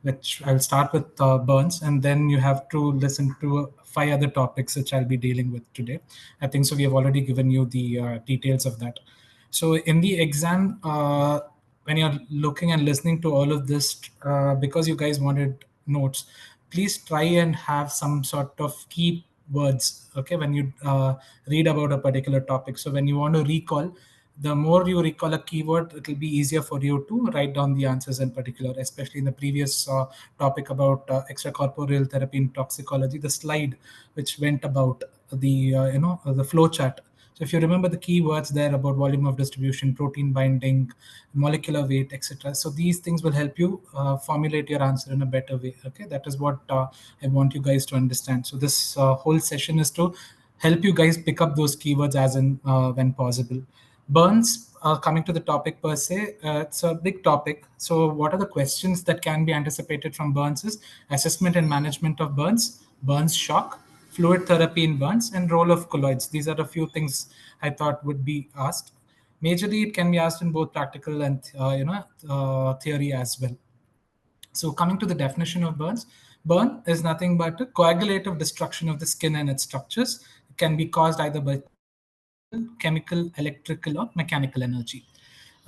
which I'll start with burns, and then you have to listen to 5 other topics which I'll be dealing with today. I think so. We have already given you the details of that. So in the exam, when you're looking and listening to all of this, because you guys wanted notes, please try and have some sort of key words, okay, when you read about a particular topic. So when you want to recall, the more you recall a keyword, it will be easier for you to write down the answers in particular, especially in the previous topic about extracorporeal therapy in toxicology, the slide which went about the the flow chart. So if you remember the keywords there about volume of distribution, protein binding, molecular weight, etc. So these things will help you formulate your answer in a better way. Okay, that is what I want you guys to understand. So this whole session is to help you guys pick up those keywords as in when possible. Burns, coming to the topic per se, it's a big topic. So what are the questions that can be anticipated from burns is assessment and management of burns, burns shock, fluid therapy in burns, and role of colloids. These are a few things I thought would be asked. Majorly, it can be asked in both practical and theory as well. So coming to the definition of burns, burn is nothing but a coagulative destruction of the skin and its structures. It can be caused either by physical, chemical, electrical, or mechanical energy.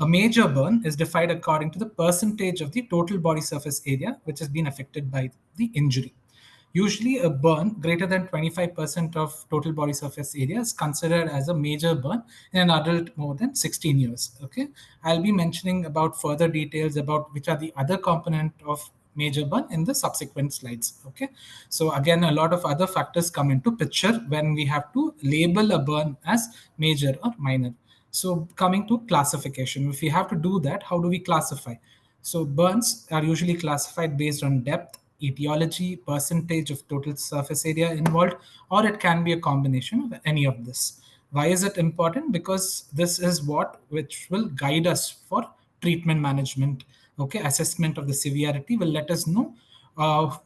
A major burn is defined according to the percentage of the total body surface area which has been affected by the injury. Usually, a burn greater than 25% of total body surface area is considered as a major burn in an adult more than 16 years. Okay, I'll be mentioning about further details about which are the other component of major burn in the subsequent slides. Okay, so again, a lot of other factors come into picture when we have to label a burn as major or minor. So coming to classification, if we have to do that, how do we classify? So burns are usually classified based on depth, etiology, percentage of total surface area involved, or it can be a combination of any of this. Why is it important? Because this is what which will guide us for treatment management. Okay, assessment of the severity will let us know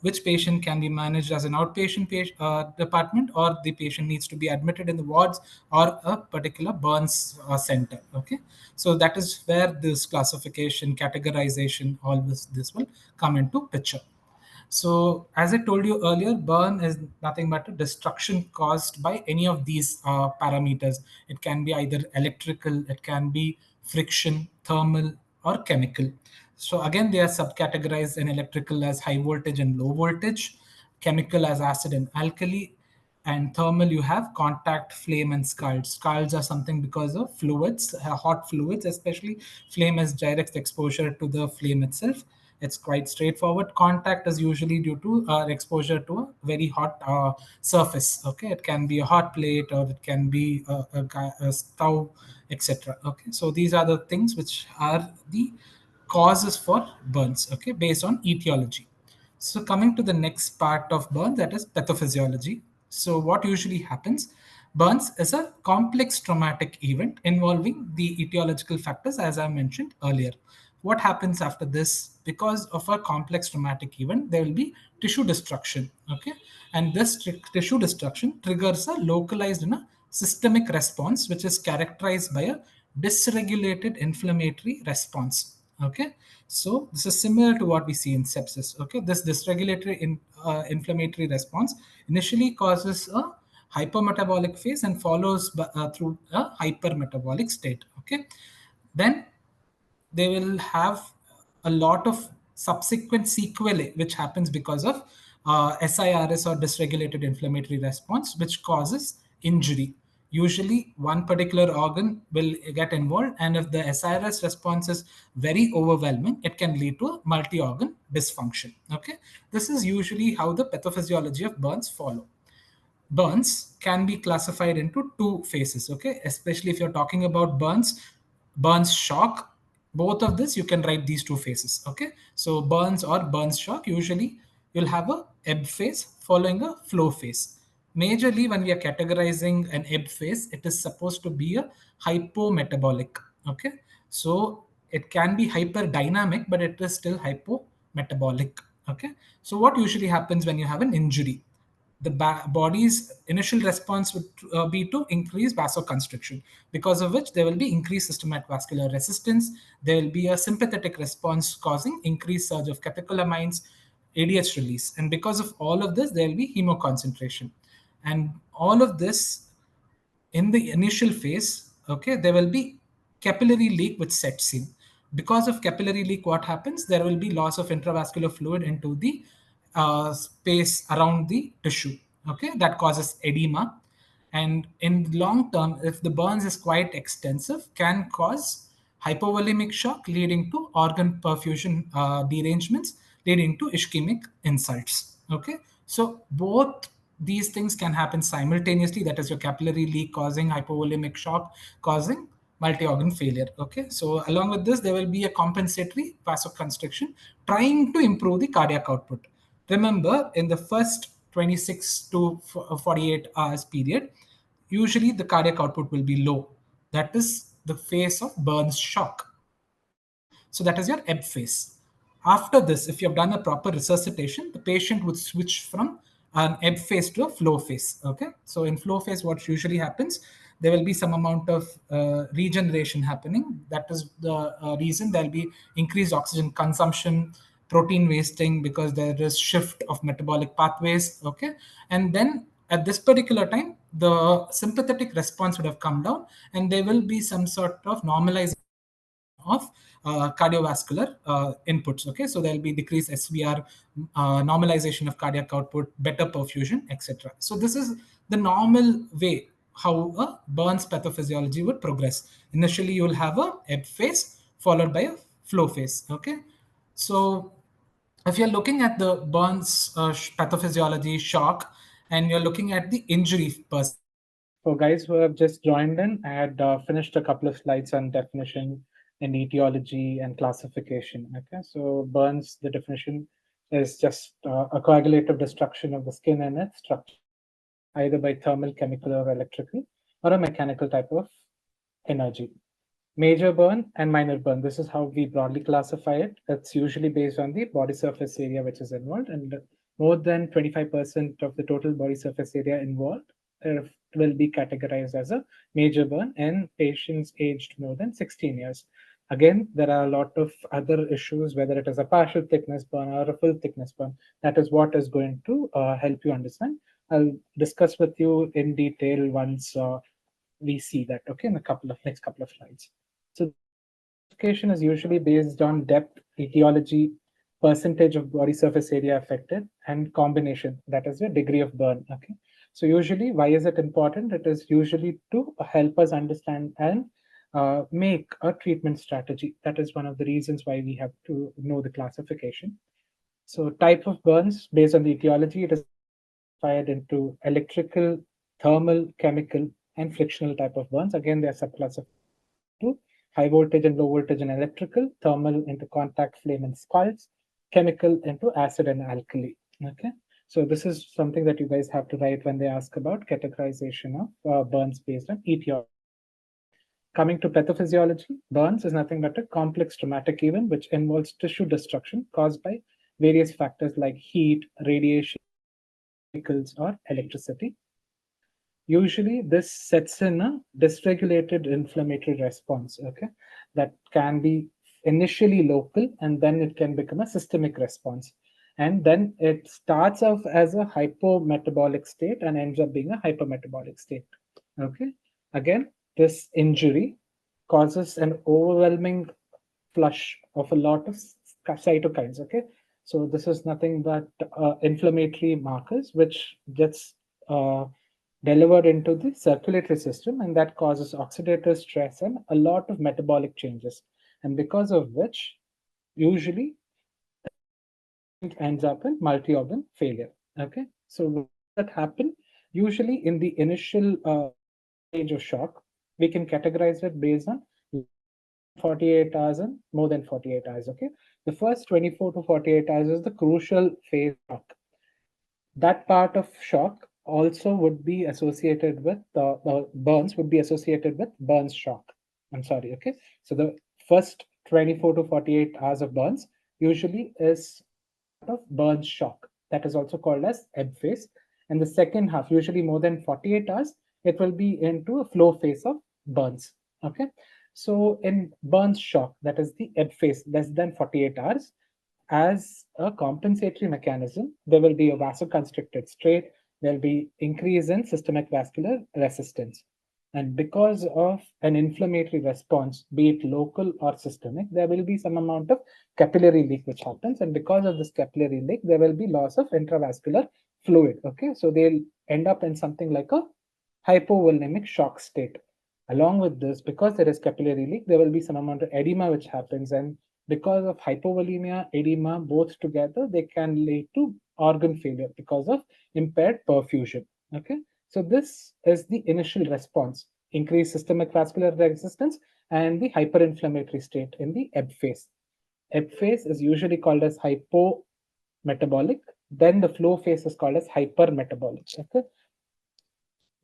which patient can be managed as an outpatient department, or the patient needs to be admitted in the wards or a particular burns center. Okay, so that is where this classification, categorization, all this will come into picture. So, as I told you earlier, burn is nothing but a destruction caused by any of these parameters. It can be either electrical, it can be friction, thermal, or chemical. So, again, they are subcategorized in electrical as high voltage and low voltage, chemical as acid and alkali, and thermal you have contact, flame, and scalds. Scalds are something because of fluids, hot fluids especially. Flame is direct exposure to the flame itself. It's quite straightforward. Contact is usually due to exposure to a very hot surface. Okay, it can be a hot plate or it can be a stove, etc. Okay, so these are the things which are the causes for burns. Okay, based on etiology. So coming to the next part of burn, that is pathophysiology. So what usually happens? Burns is a complex traumatic event involving the etiological factors, as I mentioned earlier. What happens after this? Because of a complex traumatic event, there will be tissue destruction. Okay, and this tissue destruction triggers a localized and a systemic response, which is characterized by a dysregulated inflammatory response. Okay, so this is similar to what we see in sepsis. Okay, this dysregulatory inflammatory response initially causes a hypermetabolic phase and follows through a hypermetabolic state. Okay, then they will have a lot of subsequent sequelae which happens because of SIRS or dysregulated inflammatory response, which causes injury. Usually, one particular organ will get involved, and if the SIRS response is very overwhelming, it can lead to a multi-organ dysfunction. Okay, this is usually how the pathophysiology of burns follow. Burns can be classified into two phases. Okay, especially if you're talking about burns shock, both of this you can write these two phases. Okay, so burns or burns shock, usually you'll have a ebb phase following a flow phase. Majorly when we are categorizing an ebb phase, it is supposed to be a hypometabolic. Okay, so it can be hyperdynamic, but it is still hypometabolic. Okay, so what usually happens when you have an injury? the body's initial response would be to increase vasoconstriction, because of which there will be increased systemic vascular resistance. There will be a sympathetic response causing increased surge of catecholamines, ADH release. And because of all of this, there will be hemoconcentration. And all of this in the initial phase, okay, there will be capillary leak which sets in. Because of capillary leak, what happens? There will be loss of intravascular fluid into the space around the tissue, okay, that causes edema. And in long term, if the burns is quite extensive, can cause hypovolemic shock leading to organ perfusion derangements, leading to ischemic insults. Okay, so both these things can happen simultaneously. That is your capillary leak causing hypovolemic shock, causing multi-organ failure. Okay, so along with this, there will be a compensatory vasoconstriction trying to improve the cardiac output. Remember, in the first 26 to 48 hours period, usually the cardiac output will be low. That is the phase of Burns shock. Okay, so that is your ebb phase. After this, if you have done a proper resuscitation, the patient would switch from an ebb phase to a flow phase. Okay, so in flow phase, what usually happens, there will be some amount of regeneration happening. That is the reason there will be increased oxygen consumption, protein wasting, because there is shift of metabolic pathways. Okay, and then at this particular time, the sympathetic response would have come down, and there will be some sort of normalization of cardiovascular inputs. Okay, so there will be decreased SVR, normalization of cardiac output, better perfusion, etc. So this is the normal way how a Burns pathophysiology would progress. Initially, you will have a ebb phase followed by a flow phase. Okay, so if you're looking at the Burns pathophysiology shock, and you're looking at the injury per se. For guys who have just joined in, I had finished a couple of slides on definition and etiology and classification. Okay, so burns, the definition is just a coagulative destruction of the skin and its structure, either by thermal, chemical, or electrical, or a mechanical type of energy. Major burn and minor burn. This is how we broadly classify it. It's usually based on the body surface area which is involved, and more than 25% of the total body surface area involved will be categorized as a major burn in patients aged more than 16 years. Again, there are a lot of other issues, whether it is a partial thickness burn or a full thickness burn. That is what is going to help you understand. I'll discuss with you in detail once we see that, okay, in a couple of next couple of slides. So classification is usually based on depth, etiology, percentage of body surface area affected, and combination, that is the degree of burn. Okay, so usually, why is it important? It is usually to help us understand and make a treatment strategy. That is one of the reasons why we have to know the classification. So type of burns based on the etiology, it is classified into electrical, thermal, chemical, and frictional type of burns. Again, they are subclassified into high voltage and low voltage and electrical, thermal into contact flame and scalds, chemical into acid and alkali. Okay, so this is something that you guys have to write when they ask about categorization of burns based on etiology. Coming to pathophysiology, burns is nothing but a complex traumatic event which involves tissue destruction caused by various factors like heat, radiation, chemicals, or electricity. Usually, this sets in a dysregulated inflammatory response, okay, that can be initially local and then it can become a systemic response. And then it starts off as a hypometabolic state and ends up being a hypermetabolic state. Okay, again, this injury causes an overwhelming flush of a lot of cytokines. Okay, so this is nothing but inflammatory markers which gets delivered into the circulatory system, and that causes oxidative stress and a lot of metabolic changes, and because of which usually it ends up in multi-organ failure. Okay, so what that happen usually in the initial stage of shock, we can categorize it based on 48 hours and more than 48 hours. Okay, the first 24 to 48 hours is the crucial phase of shock. That part of shock also would be associated with burns would be associated with burns shock. I'm sorry. Okay, so the first 24 to 48 hours of burns usually is of burns shock. That is also called as ebb phase. And the second half, usually more than 48 hours, it will be into a flow phase of burns. Okay. So in burns shock, that is the ebb phase, less than 48 hours, as a compensatory mechanism, there will be a vasoconstricted state, there'll be increase in systemic vascular resistance. And because of an inflammatory response, be it local or systemic, there will be some amount of capillary leak which happens. And because of this capillary leak, there will be loss of intravascular fluid. Okay, so they'll end up in something like a hypovolemic shock state. Along with this, because there is capillary leak, there will be some amount of edema which happens. And because of hypovolemia, edema, both together, they can lead to organ failure because of impaired perfusion. Okay, so this is the initial response: increased systemic vascular resistance and the hyperinflammatory state in the ebb phase. Ebb phase is usually called as hypometabolic. Then the flow phase is called as hypermetabolic. Okay,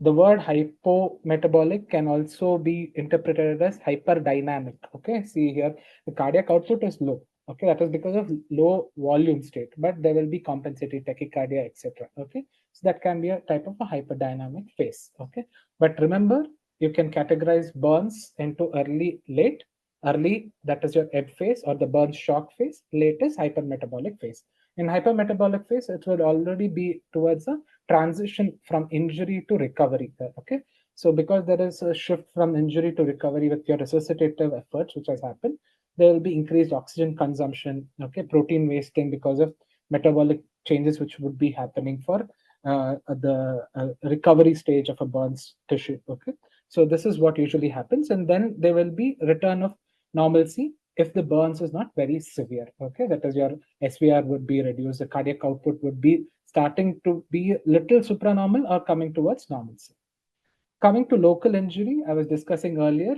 the word hypometabolic can also be interpreted as hyperdynamic. Okay, see here, the cardiac output is low. Okay, that is because of low volume state, but there will be compensatory tachycardia, etc. Okay, so that can be a type of a hyperdynamic phase. Okay, but remember, you can categorize burns into early, late. Early, that is your ebb phase or the burn shock phase. Late is hypermetabolic phase. In hypermetabolic phase, it will already be towards a transition from injury to recovery. Okay, so because there is a shift from injury to recovery with your resuscitative efforts which has happened, there will be increased oxygen consumption. Okay, protein wasting because of metabolic changes which would be happening for the recovery stage of a burns tissue. Okay, so this is what usually happens, and then there will be return of normalcy if the burns is not very severe. Okay, that is your SVR would be reduced, the cardiac output would be starting to be little supranormal or coming towards normalcy. Coming to local injury, I was discussing earlier.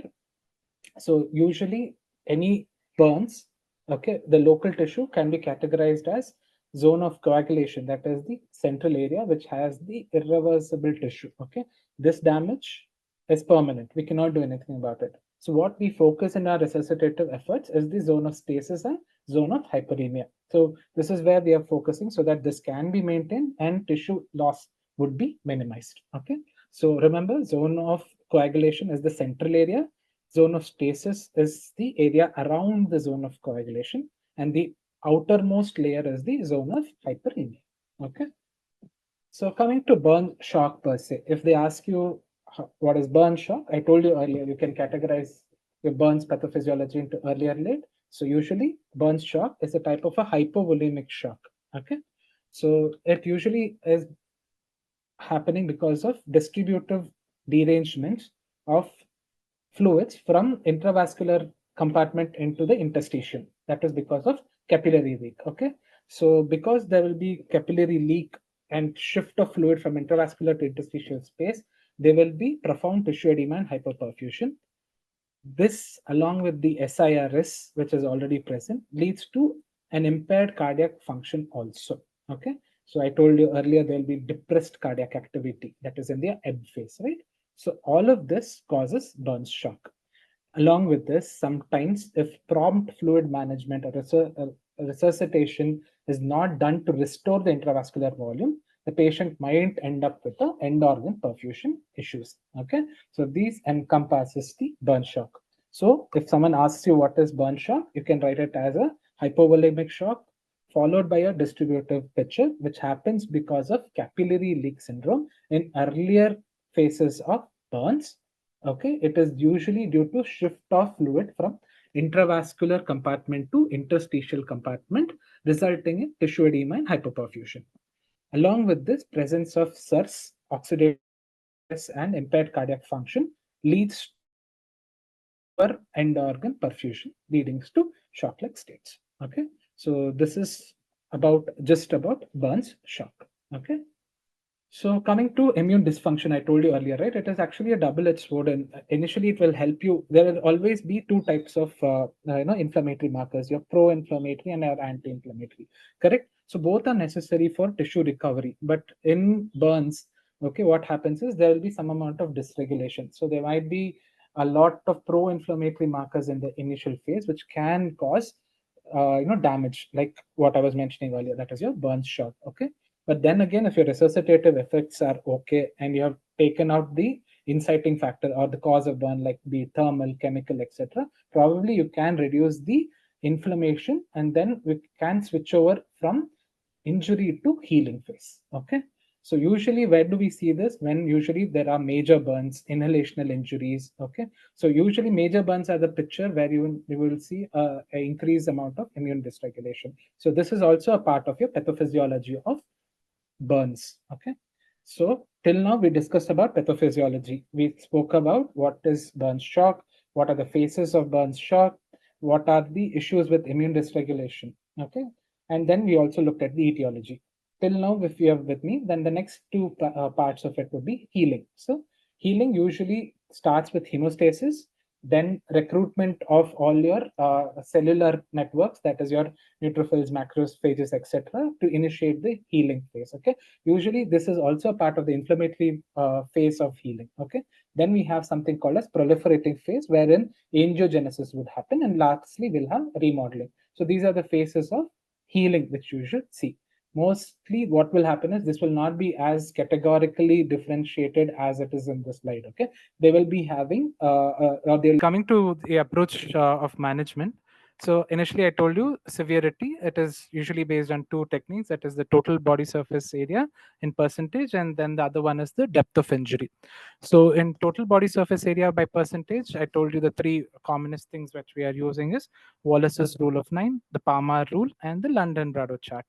So usually any burns, okay, the local tissue can be categorized as zone of coagulation, that is the central area which has the irreversible tissue. Okay, this damage is permanent. We cannot do anything about it. So what we focus in our resuscitative efforts is the zone of stasis and zone of hyperemia. So this is where we are focusing so that this can be maintained and tissue loss would be minimized. Okay, so remember, zone of coagulation is the central area. Zone of stasis is the area around the zone of coagulation, and the outermost layer is the zone of hyperemia. Okay. So coming to burn shock per se, if they ask you what is burn shock, I told you earlier you can categorize your burns pathophysiology into early or late. So usually burn shock is a type of a hypovolemic shock. Okay. So it usually is happening because of distributive derangement of fluids from intravascular compartment into the interstitium. That is because of capillary leak. Okay, so because there will be capillary leak and shift of fluid from intravascular to interstitial space, there will be profound tissue edema and hyperperfusion. This, along with the SIRS, which is already present, leads to an impaired cardiac function also. Okay, so I told you earlier there will be depressed cardiac activity, that is in the ebb phase, right? So all of this causes burns shock. Along with this, sometimes if prompt fluid management or resuscitation is not done to restore the intravascular volume, the patient might end up with the end organ perfusion issues. Okay, so these encompasses the burn shock. So if someone asks you what is burn shock, you can write it as a hypovolemic shock followed by a distributive picture, which happens because of capillary leak syndrome in earlier phases of burns. Okay, it is usually due to shift of fluid from intravascular compartment to interstitial compartment, resulting in tissue edema and hypoperfusion. Along with this, presence of SIRS, oxidative stress, and impaired cardiac function leads poor end organ perfusion, leading to shock-like states. Okay, so this is about just about burns shock. Okay. So coming to immune dysfunction, I told you earlier, right? It is actually a double-edged sword, and initially it will help you. There will always be two types of inflammatory markers: your pro-inflammatory and your anti-inflammatory. Correct. So both are necessary for tissue recovery. But in burns, okay, what happens is there will be some amount of dysregulation. So there might be a lot of pro-inflammatory markers in the initial phase, which can cause damage, like what I was mentioning earlier. That is your burns shock. Okay. But then again, if your resuscitative effects are okay and you have taken out the inciting factor or the cause of burn, like the thermal, chemical, etc., probably you can reduce the inflammation, and then we can switch over from injury to healing phase. Okay. So usually where do we see this? When usually there are major burns, inhalational injuries. Okay. So usually major burns are the picture where you will see an increased amount of immune dysregulation. So this is also a part of your pathophysiology of burns. Okay. So till now we discussed about pathophysiology. We spoke about what is burn shock, what are the phases of burn shock, what are the issues with immune dysregulation. Okay. And then we also looked at the etiology. Till now, if you have with me, then the next two parts of it would be healing. So healing usually starts with hemostasis, then recruitment of all your cellular networks, that is your neutrophils, macrophages, etc., to initiate the healing phase. Okay. Usually, this is also a part of the inflammatory phase of healing. Okay. Then we have something called as proliferating phase, wherein angiogenesis would happen, and lastly, we'll have remodeling. So these are the phases of healing which you should see. Mostly, what will happen is this will not be as categorically differentiated as it is in the slide. Okay, they will be having or they'll coming to the approach of management. So initially, I told you severity. It is usually based on two techniques. That is the total body surface area in percentage, and then the other one is the depth of injury. So in total body surface area by percentage, I told you the three commonest things which we are using is Wallace's rule of nine, the Palmer rule, and the London-Brado chart.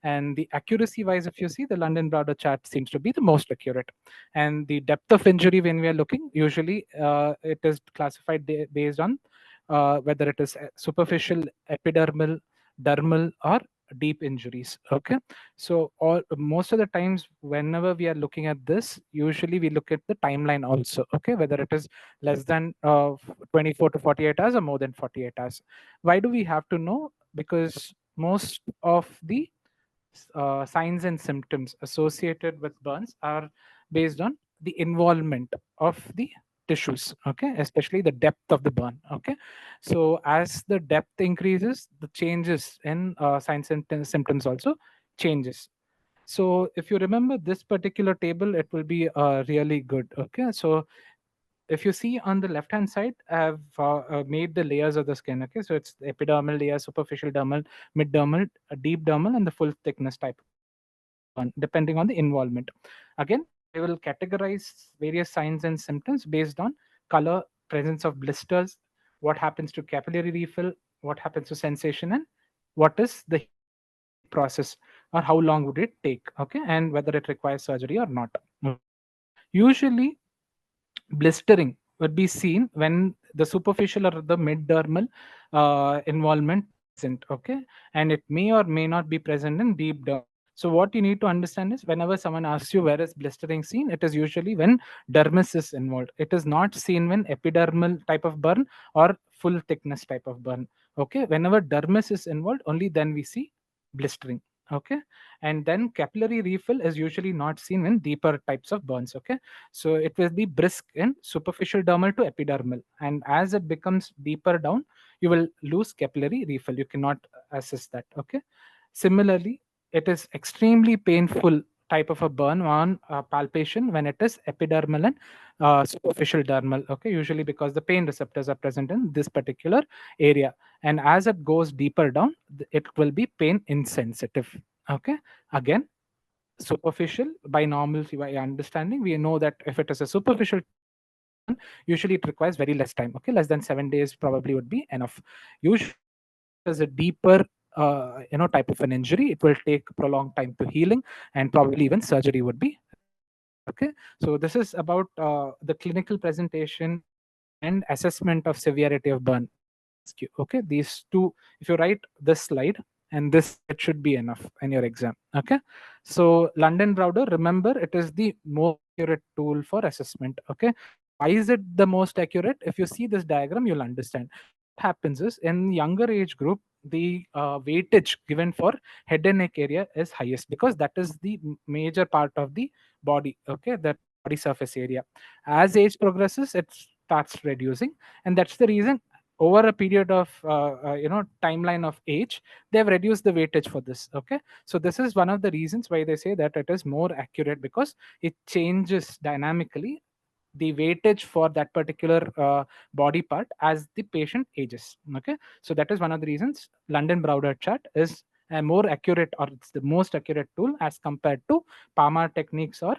And the accuracy wise, if you see, the London-Brado chart seems to be the most accurate. And the depth of injury, when we are looking, usually it is classified based on whether it is superficial, epidermal, dermal, or deep injuries. Okay. So all most of the times whenever we are looking at this, usually we look at the timeline also. Okay, whether it is less than 24 to 48 hours or more than 48 hours. Why do we have to know? Because most of the signs and symptoms associated with burns are based on the involvement of the tissues. Okay, especially the depth of the burn. Okay, so as the depth increases, the changes in signs and symptoms also changes. So if you remember this particular table, it will be really good. Okay, so if you see on the left hand side, I have made the layers of the skin. Okay, so it's the epidermal layer, superficial dermal, mid dermal, deep dermal, and the full thickness type of burn, depending on the involvement. Again, I will categorize various signs and symptoms based on color, presence of blisters, what happens to capillary refill, what happens to sensation, and what is the healing process, or how long would it take. Okay, and whether it requires surgery or not. Okay. Usually, blistering would be seen when the superficial or the mid dermal involvement present. Okay, and it may or may not be present in deep dermal. So what you need to understand is whenever someone asks you where is blistering seen, it is usually when dermis is involved. It is not seen when epidermal type of burn or full thickness type of burn. Okay, whenever dermis is involved, only then we see blistering. Okay, and then capillary refill is usually not seen in deeper types of burns. Okay, so it will be brisk in superficial dermal to epidermal, and as it becomes deeper down, you will lose capillary refill. You cannot assess that. Okay, similarly, it is extremely painful type of a burn on palpation when it is epidermal and superficial dermal. Okay, usually because the pain receptors are present in this particular area, and as it goes deeper down, it will be pain insensitive. Okay, again, superficial by normal by understanding, we know that if it is a superficial type of burn, usually it requires very less time. Okay, less than 7 days probably would be enough. Usually if it is a deeper type of an injury, it will take prolonged time to healing, and probably even surgery would be required. Okay, so this is about the clinical presentation and assessment of severity of burn. Let me ask you, okay, these two, if you write this slide and this slide should be enough in your exam. Okay, so London Browder, remember, it is the most accurate tool for assessment. Okay, why is it the most accurate? If you see this diagram, you'll understand. What happens is in younger age group, the weightage given for head and neck area is highest because that is the major part of the body. Okay, that body surface area. As age progresses, it starts reducing, and that's the reason over a period of timeline of age, they've reduced the weightage for this. Okay, so this is one of the reasons why they say that it is more accurate, because it changes dynamically the weightage for that particular body part as the patient ages. Okay, so that is one of the reasons London Browder chart is a more accurate, or it's the most accurate tool as compared to Palmer techniques or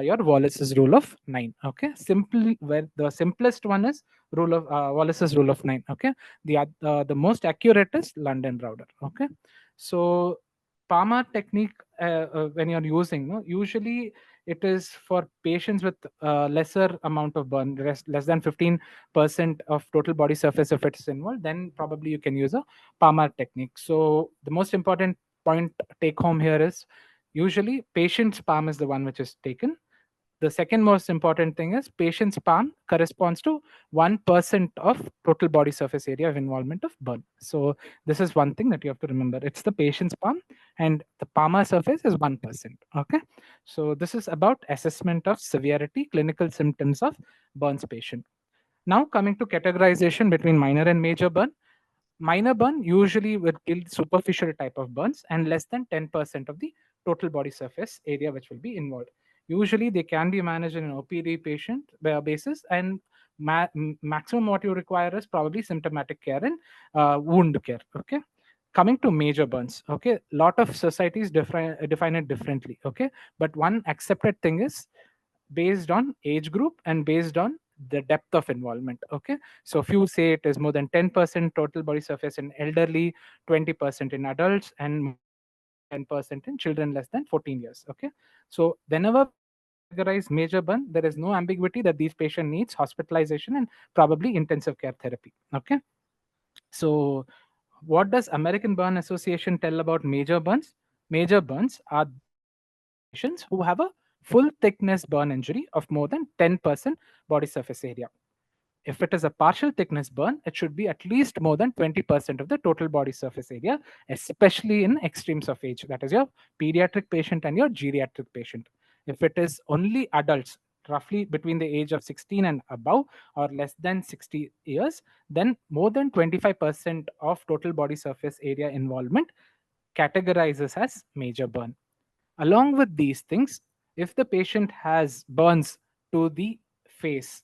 your Wallace's rule of nine. Okay, simply where the simplest one is rule of Wallace's rule of nine. Okay, the most accurate is London Browder. Okay, so Palmer technique, when you're using, no, usually it is for patients with lesser amount of burn, less than 15% of total body surface if it's involved, then probably you can use a Palmer technique. So the most important point take home here is usually patient's palm is the one which is taken. The second most important thing is patient's palm corresponds to 1% of total body surface area of involvement of burn. So this is one thing that you have to remember. It's the patient's palm, and the palmar surface is 1%. Okay. So this is about assessment of severity, clinical symptoms of burns patient. Now coming to categorization between minor and major burn. Minor burn usually will kill superficial type of burns and less than 10% of the total body surface area which will be involved. Usually they can be managed in an OPD patient basis, and maximum what you require is probably symptomatic care and wound care. Okay. Coming to major burns, okay, lot of societies define it differently. Okay, but one accepted thing is based on age group and based on the depth of involvement. Okay, so if you say it is more than 10% total body surface in elderly, 20% in adults, and more than 10% in children less than 14 years. Okay, so whenever we categorize major burn, there is no ambiguity that these patient needs hospitalization and probably intensive care therapy. Okay, so what does American Burn Association tell about major burns? Major burns are those patients who have a full thickness burn injury of more than 10% body surface area. If it is a partial thickness burn, it should be at least more than 20% of the total body surface area, especially in extremes of age. That is your pediatric patient and your geriatric patient. If it is only adults, roughly between the age of 16 and above, or less than 60 years, then more than 25% of total body surface area involvement categorizes as major burn. Along with these things, if the patient has burns to the face,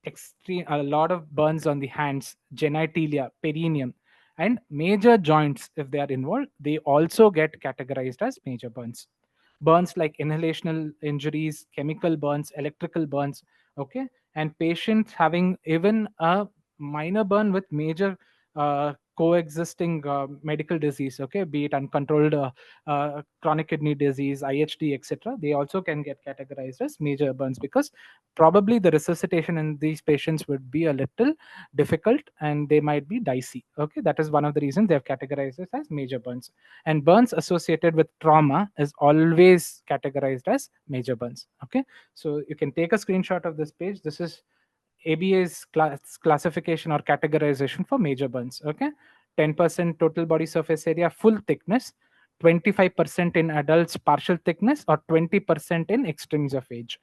extreme a lot of burns on the hands, genitalia, perineum, and major joints, if they are involved, they also get categorized as major burns. Burns like inhalational injuries, chemical burns, electrical burns. Okay, and patients having even a minor burn with major coexisting medical disease, okay, be it uncontrolled chronic kidney disease, IHD, etc., they also can get categorized as major burns, because probably the resuscitation in these patients would be a little difficult and they might be dicey. Okay, that is one of the reasons they have categorized this as major burns. And burns associated with trauma is always categorized as major burns. Okay, so you can take a screenshot of this page. This is ABA's classification or categorization for major burns. Okay, 10% total body surface area, full thickness, 25% in adults, partial thickness, or 20% in extremes of age.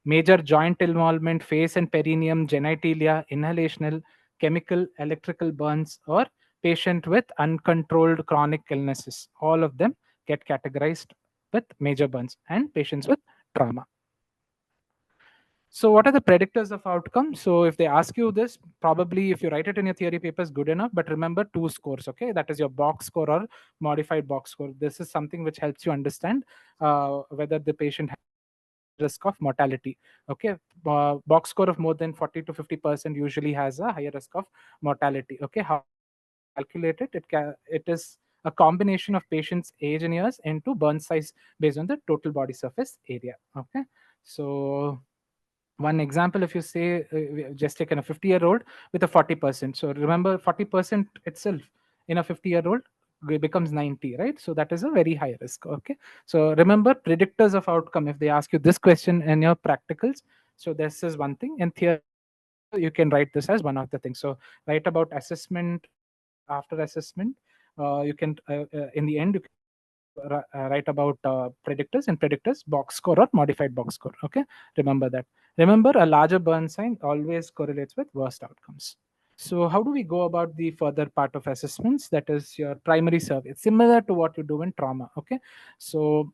Major joint involvement, face and perineum, genitalia, inhalational, chemical, electrical burns, or patient with uncontrolled chronic illnesses. All of them get categorized with major burns, and patients with trauma. So, what are the predictors of outcome? So, if they ask you this, probably if you write it in your theory papers, good enough. But remember two scores, okay? That is your box score or modified box score. This is something which helps you understand whether the patient has higher risk of mortality. Okay, box score of more than 40 to 50% usually has a higher risk of mortality. Okay, how does it get calculated? It is a combination of patient's age in years into burn size based on the total body surface area. Okay, so one example, if you say just taken a 50-year-old with a 40%, so remember 40% itself in a 50-year-old becomes 90, right? So that is a very high risk. Okay, so remember predictors of outcome if they ask you this question in your practicals. So this is one thing. In theory also you can write this as one of the things. So write about assessment, after assessment, you can in the end you can write about predictors, and predictors box score or modified box score. Okay, remember that. Remember, a larger burn sign always correlates with worst outcomes. So how do we go about the further part of assessments? That is your primary survey. It's similar to what you do in trauma. Okay, so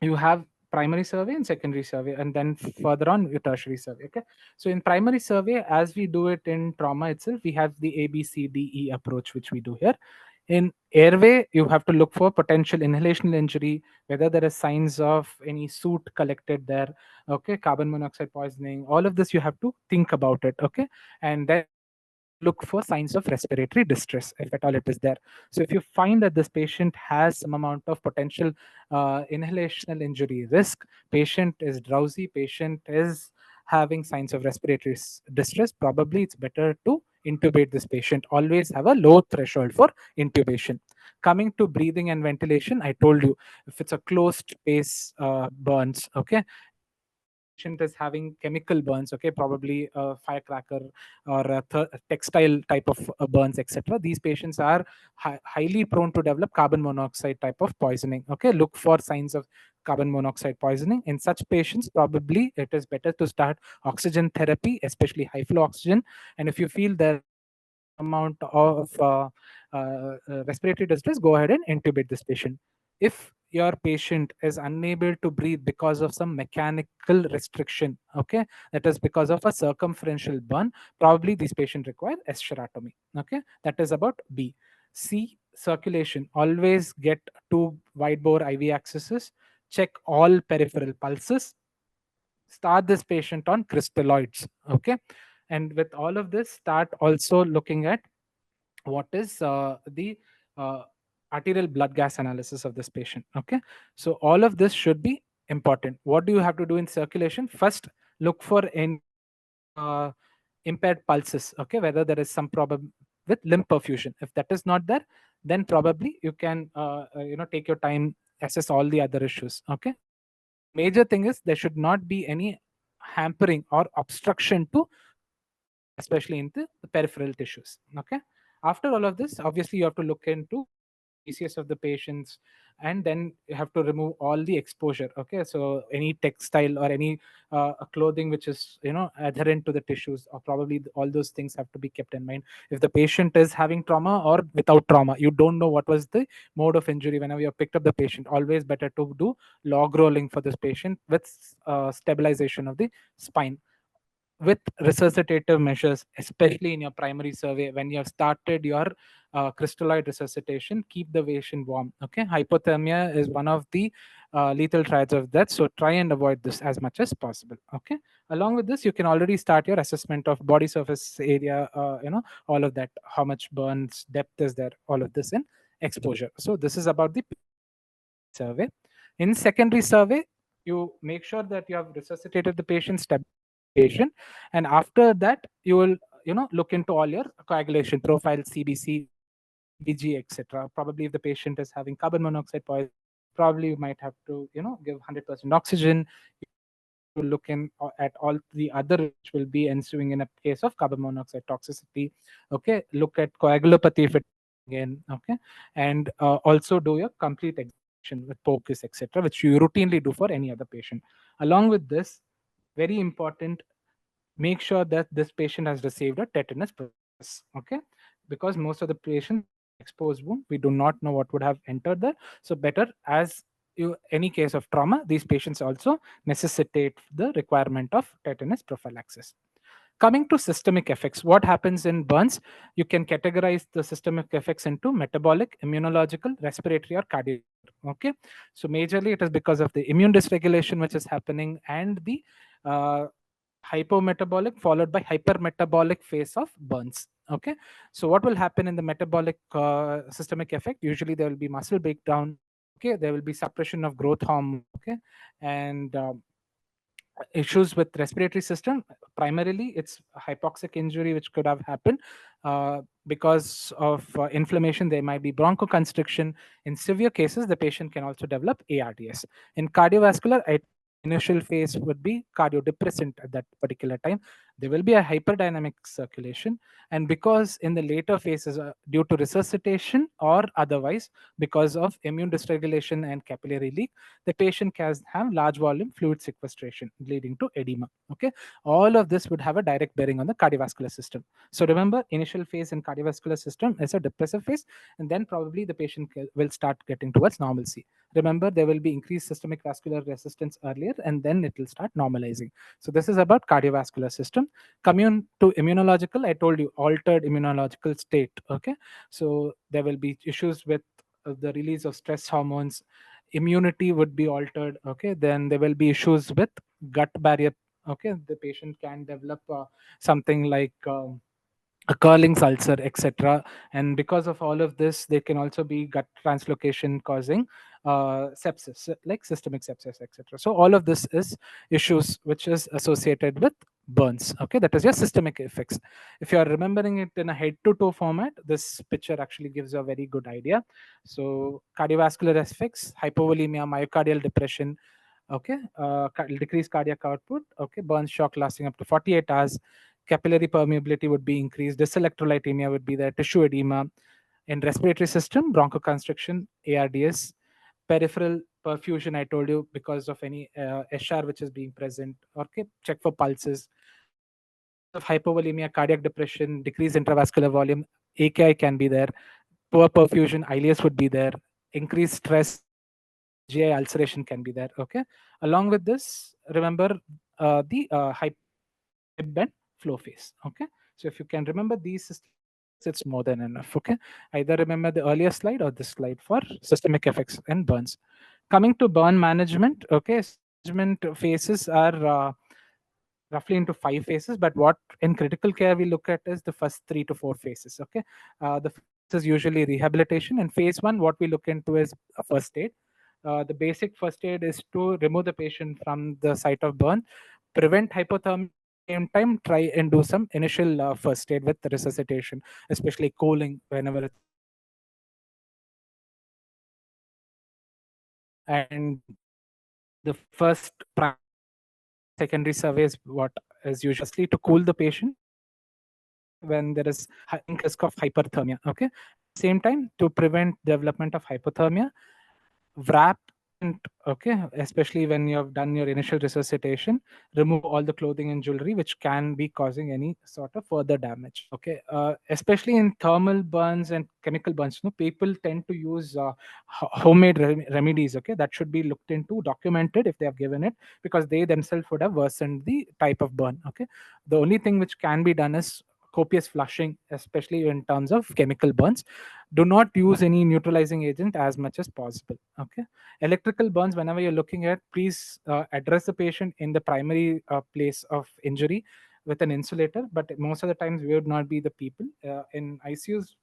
you have primary survey and secondary survey, and then further on your tertiary survey. Okay, so in primary survey, as we do it in trauma itself, we have the ABCDE approach, which we do here. In airway, you have to look for potential inhalational injury, whether there is signs of any soot collected there, okay, carbon monoxide poisoning, all of this you have to think about it, okay. And then you look for signs of respiratory distress, if at all it is there. So if you find that this patient has some amount of potential inhalational injury risk, patient is drowsy, patient is having signs of respiratory distress, probably it's better to intubate this patient. Always have a low threshold for intubation. Coming to breathing and ventilation, I told you, if it's a closed space burns, okay, and if the patient is having chemical burns, okay, probably a firecracker or a textile type of burns, etc., these patients are highly prone to develop carbon monoxide type of poisoning. Okay, look for signs of carbon monoxide poisoning. In such patients, probably it is better to start oxygen therapy, especially high flow oxygen. And if you feel there is some amount of respiratory distress, go ahead and intubate this patient. If your patient is unable to breathe because of some mechanical restriction, okay, that is because of a circumferential burn, probably this patient require escherotomy. Okay, that is about B. C, circulation. Always get two wide bore IV accesses, check all peripheral pulses, start this patient on crystalloids, okay. And with all of this, start also looking at what is the uh, arterial blood gas analysis of this patient, okay. So all of this should be important. What do you have to do in circulation? First, look for any impaired pulses, okay, whether there is some problem with limb perfusion. If that is not there, then probably you can take your time, assess all the other issues, okay. The major thing is there should not be any hampering or obstruction to circulation, especially in the peripheral tissues. Okay. After all of this, obviously you have to look into the PCS of the patients, and then you have to remove all the exposure. Okay. So any textile or any clothing which is adherent to the tissues, or probably all those things have to be kept in mind. If the patient is having trauma or without trauma, you don't know what was the mode of injury whenever you have picked up the patient. Always better to do log rolling for this patient with stabilization of the spine, with resuscitative measures, especially in your primary survey. When you have started your crystalloid resuscitation, keep the patient warm. Okay, hypothermia is one of the lethal triads of death, so try and avoid this as much as possible. Okay, along with this, you can already start your assessment of body surface area, all of that, how much burns, depth is there, all of this in exposure. So this is about the primary survey. In secondary survey, you make sure that you have resuscitated the patient, stabilized the patient, and after that you will look into all your coagulation profile, CBC, CBG, etc. Probably if the patient is having carbon monoxide poisoning, probably you might have to give 100% oxygen. You might have to look in at all the other risks which will be ensuing in a case of carbon monoxide toxicity. Okay, look at coagulopathy if it is coming in. Okay, and also do your complete examination with POCUS, etc., which you routinely do for any other patient. Along with this, very important, make sure that this patient has received a tetanus prophylaxis. Okay, because most of the patients have an exposed wound, we do not know what would have entered there. So better, as any case of trauma, these patients also necessitate the requirement of tetanus prophylaxis. Coming to systemic effects, what happens in burns? You can categorize the systemic effects into metabolic, immunological, respiratory, or cardiovascular. Okay, so majorly it is because of the immune dysregulation which is happening, and the uh, hypometabolic followed by hypermetabolic phase of burns. Okay, so what will happen in the metabolic systemic effect? Usually there will be muscle breakdown. Okay, there will be suppression of growth hormone. Okay, and issues with respiratory system. Primarily it's hypoxic injury which could have happened because of inflammation. There might be bronchoconstriction. In severe cases, the patient can also develop ARDS. In cardiovascular, I told you the initial phase would be cardiodepressant at that particular time. There will be a hyperdynamic circulation, and because in the later phases, due to resuscitation or otherwise, because of immune dysregulation and capillary leak, the patient can have large volume fluid sequestration leading to edema. Okay, all of this would have a direct bearing on the cardiovascular system. So remember, initial phase in cardiovascular system is a depressive phase, and then probably the patient will start getting towards normalcy. Remember, there will be increased systemic vascular resistance earlier, and then it will start normalizing. So this is about cardiovascular system. Coming to immunological, I told you altered immunological state. Okay, so there will be issues with the release of stress hormones. Immunity would be altered. Okay, then there will be issues with gut barrier. Okay, the patient can develop something like a curling ulcer, etc. And because of all of this, there can also be gut translocation causing sepsis, like systemic sepsis, etc. So all of this is issues which is associated with burns. Okay, that is your systemic effects. If you are remembering it in a head to toe format, this picture actually gives you a very good idea. So cardiovascular effects: hypovolemia, myocardial depression, okay, decreased cardiac output, okay, burn shock lasting up to 48 hours, capillary permeability would be increased, dyselectrolytemia would be there, tissue edema. In respiratory system, bronchoconstriction, ARDS, peripheral perfusion, I told you, because of any SR which is being present, okay, check for pulses. Because of hypovolemia, cardiac depression, decreased intravascular volume, AKI can be there, poor perfusion, ileus would be there, increased stress, GI ulceration can be there. Okay. Along with this, remember the hypertrophic ebb and flow phase. Okay. So if you can remember these systemic effects, it's more than enough. Okay. Either remember the earlier slide or this slide for systemic effects and burns. Coming to burn management. Okay. So management phases are roughly into 5 phases, but what in critical care we look at is the first 3 to 4 phases. Okay. The first phase is usually rehabilitation. In phase one, what we look into is a first aid. The basic first aid is to remove the patient from the site of burn, prevent hypothermia, at the same time try and do some initial first aid with resuscitation, especially cooling whenever it's required. And the first primary survey and the secondary survey is what is usually firstly to cool the patient, okay, when there is increased risk of hyperthermia. Okay, at the same time, to prevent development of hypothermia, wrap patient, okay, especially when you have done your initial resuscitation, remove all the clothing and jewelry which can be causing any sort of further damage. Okay, especially in thermal burns and chemical burns, no, people tend to use homemade remedies. Okay, that should be looked into, documented if they have given it, because they themselves would have worsened the type of burn. Okay, the only thing which can be done is copious flushing, especially in terms of chemical burns. Do not use any neutralizing agent as much as possible. Okay, electrical burns, whenever you're looking at, please address the patient in the primary place of injury with an insulator, but most of the times we would not be the people in ICUs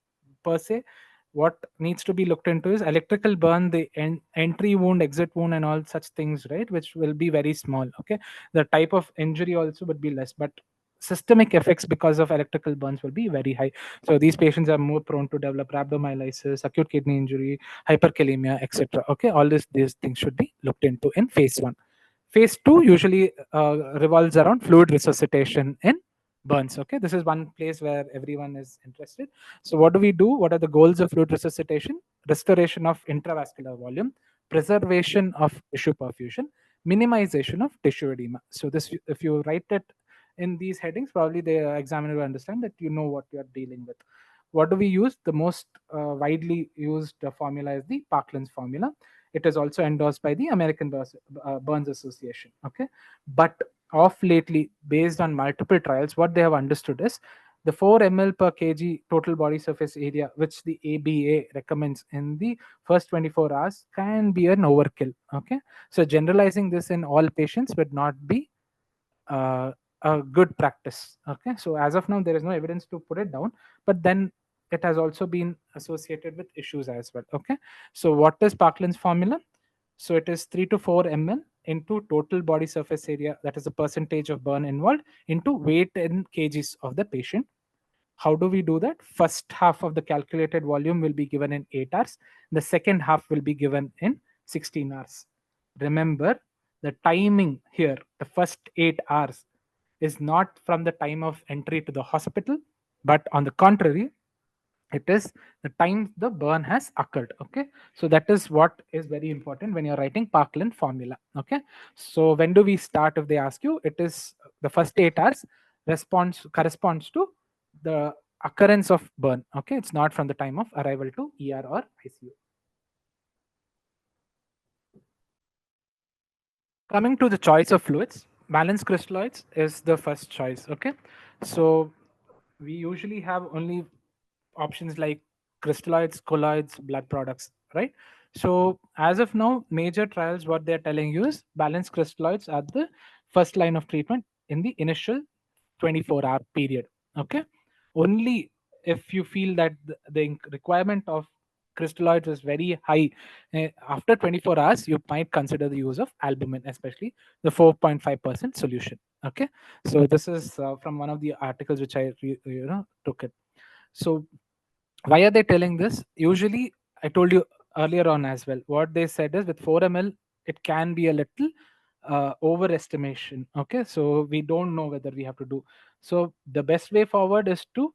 per se. What needs to be looked into is electrical burn, the entry wound, exit wound, and all such things, right, which will be very small. Okay, the type of injury also would be less, but systemic effects because of electrical burns will be very high. So these patients are more prone to develop rhabdomyolysis, acute kidney injury, hyperkalemia, etc. Okay, all these things should be looked into in phase one. Phase two usually revolves around fluid resuscitation in burns. Okay, this is one place where everyone is interested. So what do we do? What are the goals of fluid resuscitation? Restoration of intravascular volume, preservation of tissue perfusion, minimization of tissue edema. So this, if you write it in these headings, probably the examiner will understand that you know what you are dealing with. What do we use? The most widely used formula is the Parkland's formula. It is also endorsed by the American Burns Association. Okay, but of lately, based on multiple trials, what they have understood is the 4 ml per kg total body surface area, which the ABA recommends in the first 24 hours, can be an overkill. Okay, so generalizing this in all patients would not be uh, a good practice. Okay, so as of now, there is no evidence to put it down, but then it has also been associated with issues as well. Okay, so what is Parkland's formula? So it is 3 to 4 ml into total body surface area, that is the percentage of burn involved, into weight in kgs of the patient. How do we do that? First half of the calculated volume will be given in 8 hours. The second half will be given in 16 hours. Remember, the timing here, the first 8 hours is not from the time of entry to the hospital, but on the contrary, it is the time the burn has occurred. Okay, so that is what is very important when you're writing Parkland formula. Okay, so when do we start? If they ask you, it is the first 8 hours response corresponds to the occurrence of burn. Okay, it's not from the time of arrival to ER or ICU. Coming to the choice of fluids, balanced crystalloids is the first choice. Okay, so we usually have only options like crystalloids, colloids, blood products, right? So as of now, major trials, what they're telling you is balanced crystalloids are the first line of treatment in the initial 24-hour period. Okay, only if you feel that the requirement of crystalloids is very high after 24 hours, you might consider the use of albumin, especially the 4.5% solution. Okay, so this is from one of the articles which I took it. So why are they telling this? Usually, I told you earlier on as well. What they said is with 4 ml, it can be a little overestimation. Okay, so we don't know whether we have to do. So the best way forward is to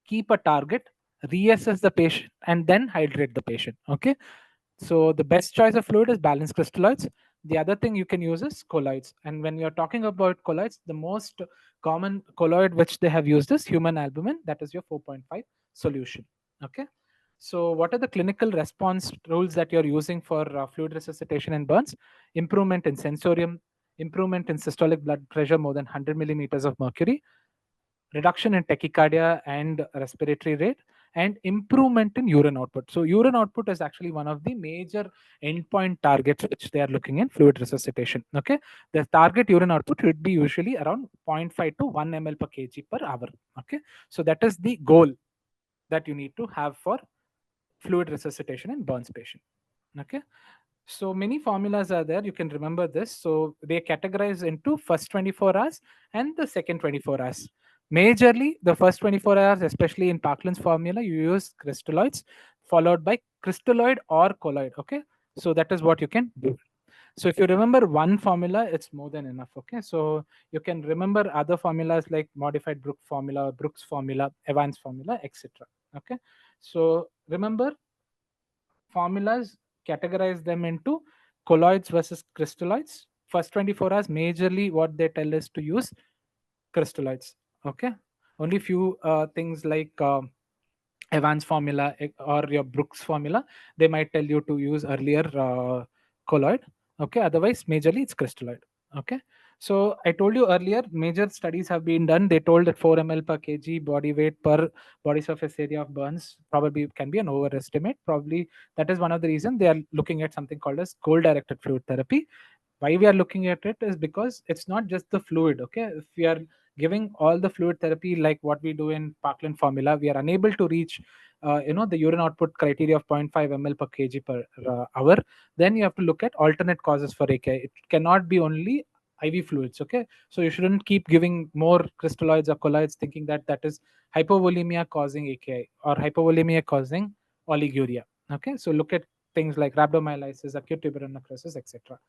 keep a target, reassess the patient, and then hydrate the patient. Okay, so the best choice of fluid is balanced crystalloids. The other thing you can use is colloids. And when you're talking about colloids, the most common colloid which they have used is human albumin. That is your 4.5 solution. Okay. So what are the clinical response rules that you're using for fluid resuscitation and burns? Improvement in sensorium, improvement in systolic blood pressure more than 100 millimeters of mercury, reduction in tachycardia and respiratory rate, and improvement in urine output. So urine output is actually one of the major endpoint targets which they are looking in fluid resuscitation. Okay, the target urine output would be usually around zero point 0.5 to 1 ml per kg per hour. Okay, so that is the goal that you need to have for fluid resuscitation in burns patient. Okay, so many formulas are there. You can remember this. So they categorize into first 24 hours and the second 24 hours. Majorly, the first 24 hours, especially in Parkland's formula, you use crystalloids followed by crystalloid or colloid. Okay, so that is what you can do. So if you remember one formula, it's more than enough. Okay, so you can remember other formulas like modified Brooks formula, Brooks formula, Evans formula, etc. Okay, so remember formulas, categorize them into colloids versus crystalloids. First 24 hours, majorly what they tell us to use crystalloids. Okay, only few things like Evans formula or your Brooks formula, they might tell you to use earlier colloid. Okay, otherwise, majorly it's crystalloid. Okay, so I told you earlier, major studies have been done. They told that 4 ml per kg body weight per body surface area of burns probably can be an overestimate. Probably that is one of the reasons they are looking at something called as goal directed fluid therapy. Why we are looking at it is because it's not just the fluid. Okay, if we are giving all the fluid therapy like what we do in Parkland formula, we are unable to reach the urine output criteria of 0.5 ml per kg per hour. Then you have to look at alternate causes for AKI. It cannot be only IV fluids. Okay, so you shouldn't keep giving more crystalloids or colloids thinking that that is hypovolemia causing AKI or hypovolemia causing oliguria. Okay, so look at things like rhabdomyolysis, acute tuberous necrosis, etc.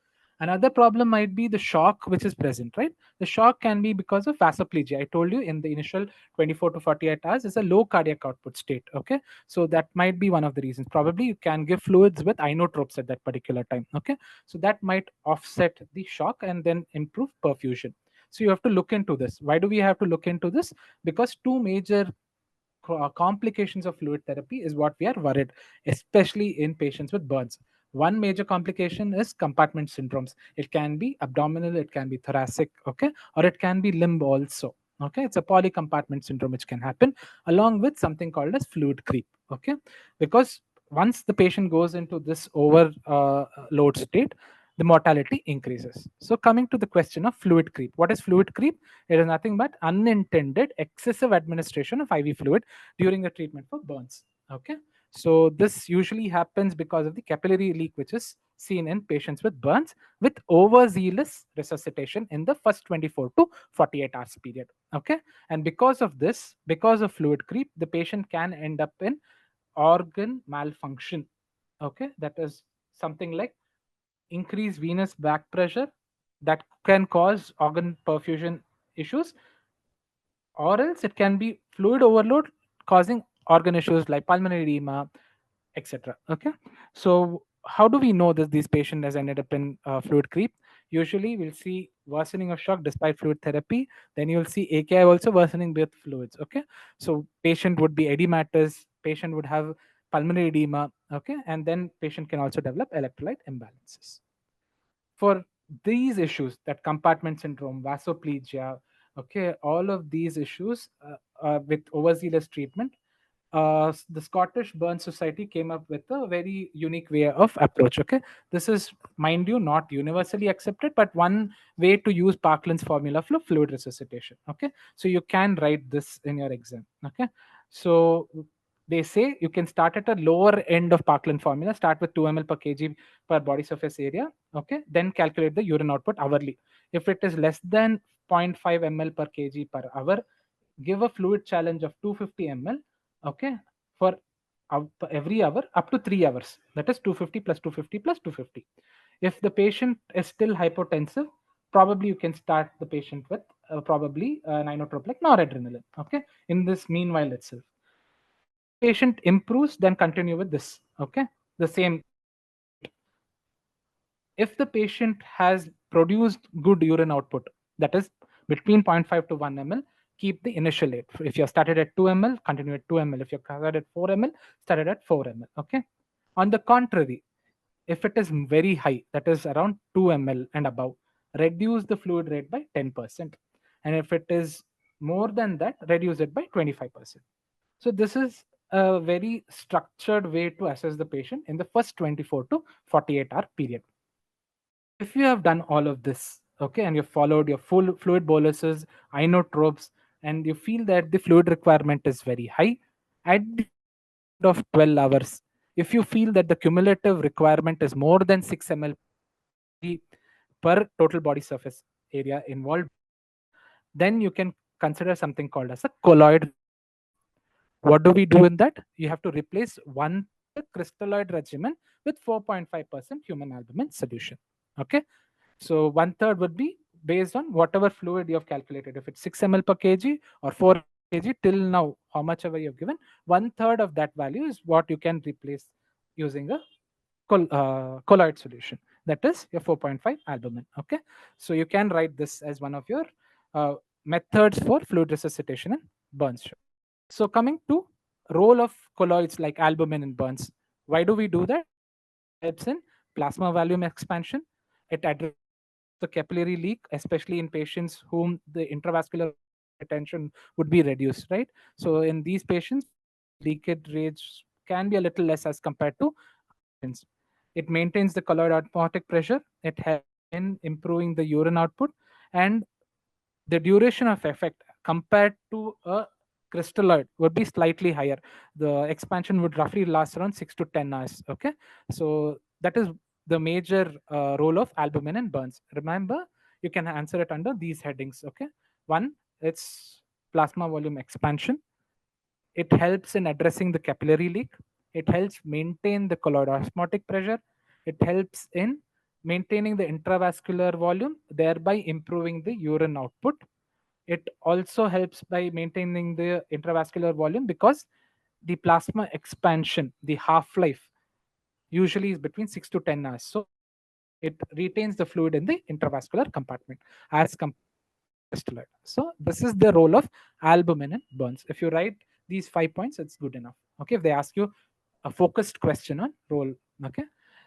Another problem might be the shock which is present, right? The shock can be because of vasoplegia. I told you in the initial 24 to 48 hours is a low cardiac output state. Okay, so that might be one of the reasons. Probably you can give fluids with inotropes at that particular time. Okay, so that might offset the shock and then improve perfusion. So you have to look into this. Why do we have to look into this? Because two major complications of fluid therapy is what we are worried, especially in patients with burns. One major complication is compartment syndromes. It can be abdominal, it can be thoracic, okay, or it can be limb also. Okay, it's a polycompartment syndrome which can happen along with something called as fluid creep. Okay, because once the patient goes into this overload state, the mortality increases. So, coming to the question of fluid creep, what is fluid creep? It is nothing but unintended excessive administration of IV fluid during the treatment for burns. Okay, so this usually happens because of the capillary leak, which is seen in patients with burns with overzealous resuscitation in the first 24 to 48 hours period. Okay, and because of this, because of fluid creep, the patient can end up in organ malfunction. Okay, that is something like increased venous back pressure that can cause organ perfusion issues, or else it can be fluid overload causing organ issues like pulmonary edema, etc. Okay, so how do we know that these patient has ended up in fluid creep? Usually we'll see worsening of shock despite fluid therapy, then you'll see AKI also worsening with fluids. Okay, so patient would be edematous, patient would have pulmonary edema. Okay, and then patient can also develop electrolyte imbalances. For these issues, that compartment syndrome, vasoplegia, okay, all of these issues, with overzealous treatment, the Scottish Burn Society came up with a very unique way of approach. Okay, this is, mind you, not universally accepted, but one way to use Parkland's formula for fluid resuscitation. Okay, so you can write this in your exam. Okay, so they say you can start at a lower end of Parkland formula, start with 2 ml per kg per body surface area. Okay, then calculate the urine output hourly. If it is less than 0.5 ml per kg per hour, give a fluid challenge of 250 ml. Okay, for every hour up to 3 hours, that is 250 plus 250 plus 250. If the patient is still hypotensive, probably you can start the patient with probably an inotrope like noradrenaline. Okay, in this meanwhile itself, if the patient improves, then continue with this. Okay, the same rate. If the patient has produced good urine output, that is between zero point 0.5 to 1 ml, keep the initial rate. If you have started at 2 ml, continue at 2 ml. If you have started at 4 ml, started at 4 ml. Okay. On the contrary, if it is very high, that is around 2 ml and above, reduce the fluid rate by 10%. And if it is more than that, reduce it by 25%. So this is a very structured way to assess the patient in the first 24 to 48-hour period. If you have done all of this, okay, and you followed your full fluid boluses, inotropes, and you feel that the fluid requirement is very high, at the end of 12 hours, if you feel that the cumulative requirement is more than 6 ml kg per total body surface area involved, then you can consider something called as a colloid. What do we do in that? You have to replace one third crystalloid regimen with 4.5% human albumin solution. Okay, so one third would be based on whatever fluid you have calculated. If it's 6 ml per kg or 4 kg till now, how much ever you have given, one third of that value is what you can replace using a colloid solution. That is your 4.5 albumin. Okay, so you can write this as one of your uh, methods for fluid resuscitation and burns. So coming to role of colloids like albumin in burns, why do we do that? It helps in plasma volume expansion. It addresses the capillary leak, especially in patients whom the intravascular retention would be reduced, right? So in these patients, leakage rates can be a little less as compared to patients. It maintains the colloid osmotic pressure. It helps in improving the urine output, and the duration of effect compared to a crystalloid would be slightly higher. The expansion would roughly last around 6 to 10 hours. Okay, so that is the major role of albumin in burns. Remember, you can answer it under these headings. Okay, one, it's plasma volume expansion. It helps in addressing the capillary leak. It helps maintain the colloid osmotic pressure. It helps in maintaining the intravascular volume, thereby improving the urine output. It also helps by maintaining the intravascular volume because the plasma expansion, the half life, usually is between 6 to 10 hours. So it retains the fluid in the intravascular compartment as compared to crystalloid. So this is the role of albumin in burns. If you write these 5 points, it's good enough. Okay, if they ask you a focused question on role. Okay,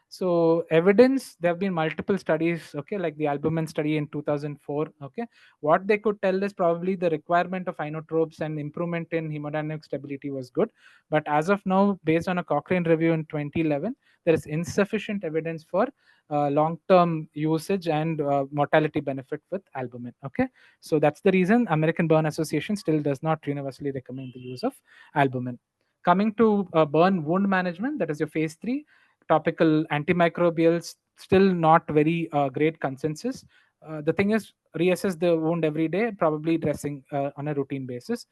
so evidence, there have been multiple studies, okay, like the albumin study in 2004. Okay, what they could tell is probably the requirement of inotropes and improvement in hemodynamic stability was good, but as of now, based on a Cochrane review in 2011, there is insufficient evidence for long-term usage and mortality benefit with albumin. Okay, so that's the reason American Burn Association still does not universally recommend the use of albumin. Coming to burn wound management, that is your phase 3, topical antimicrobials, still not very great consensus. The thing is, reassess the wound every day, probably dressing on a routine basis.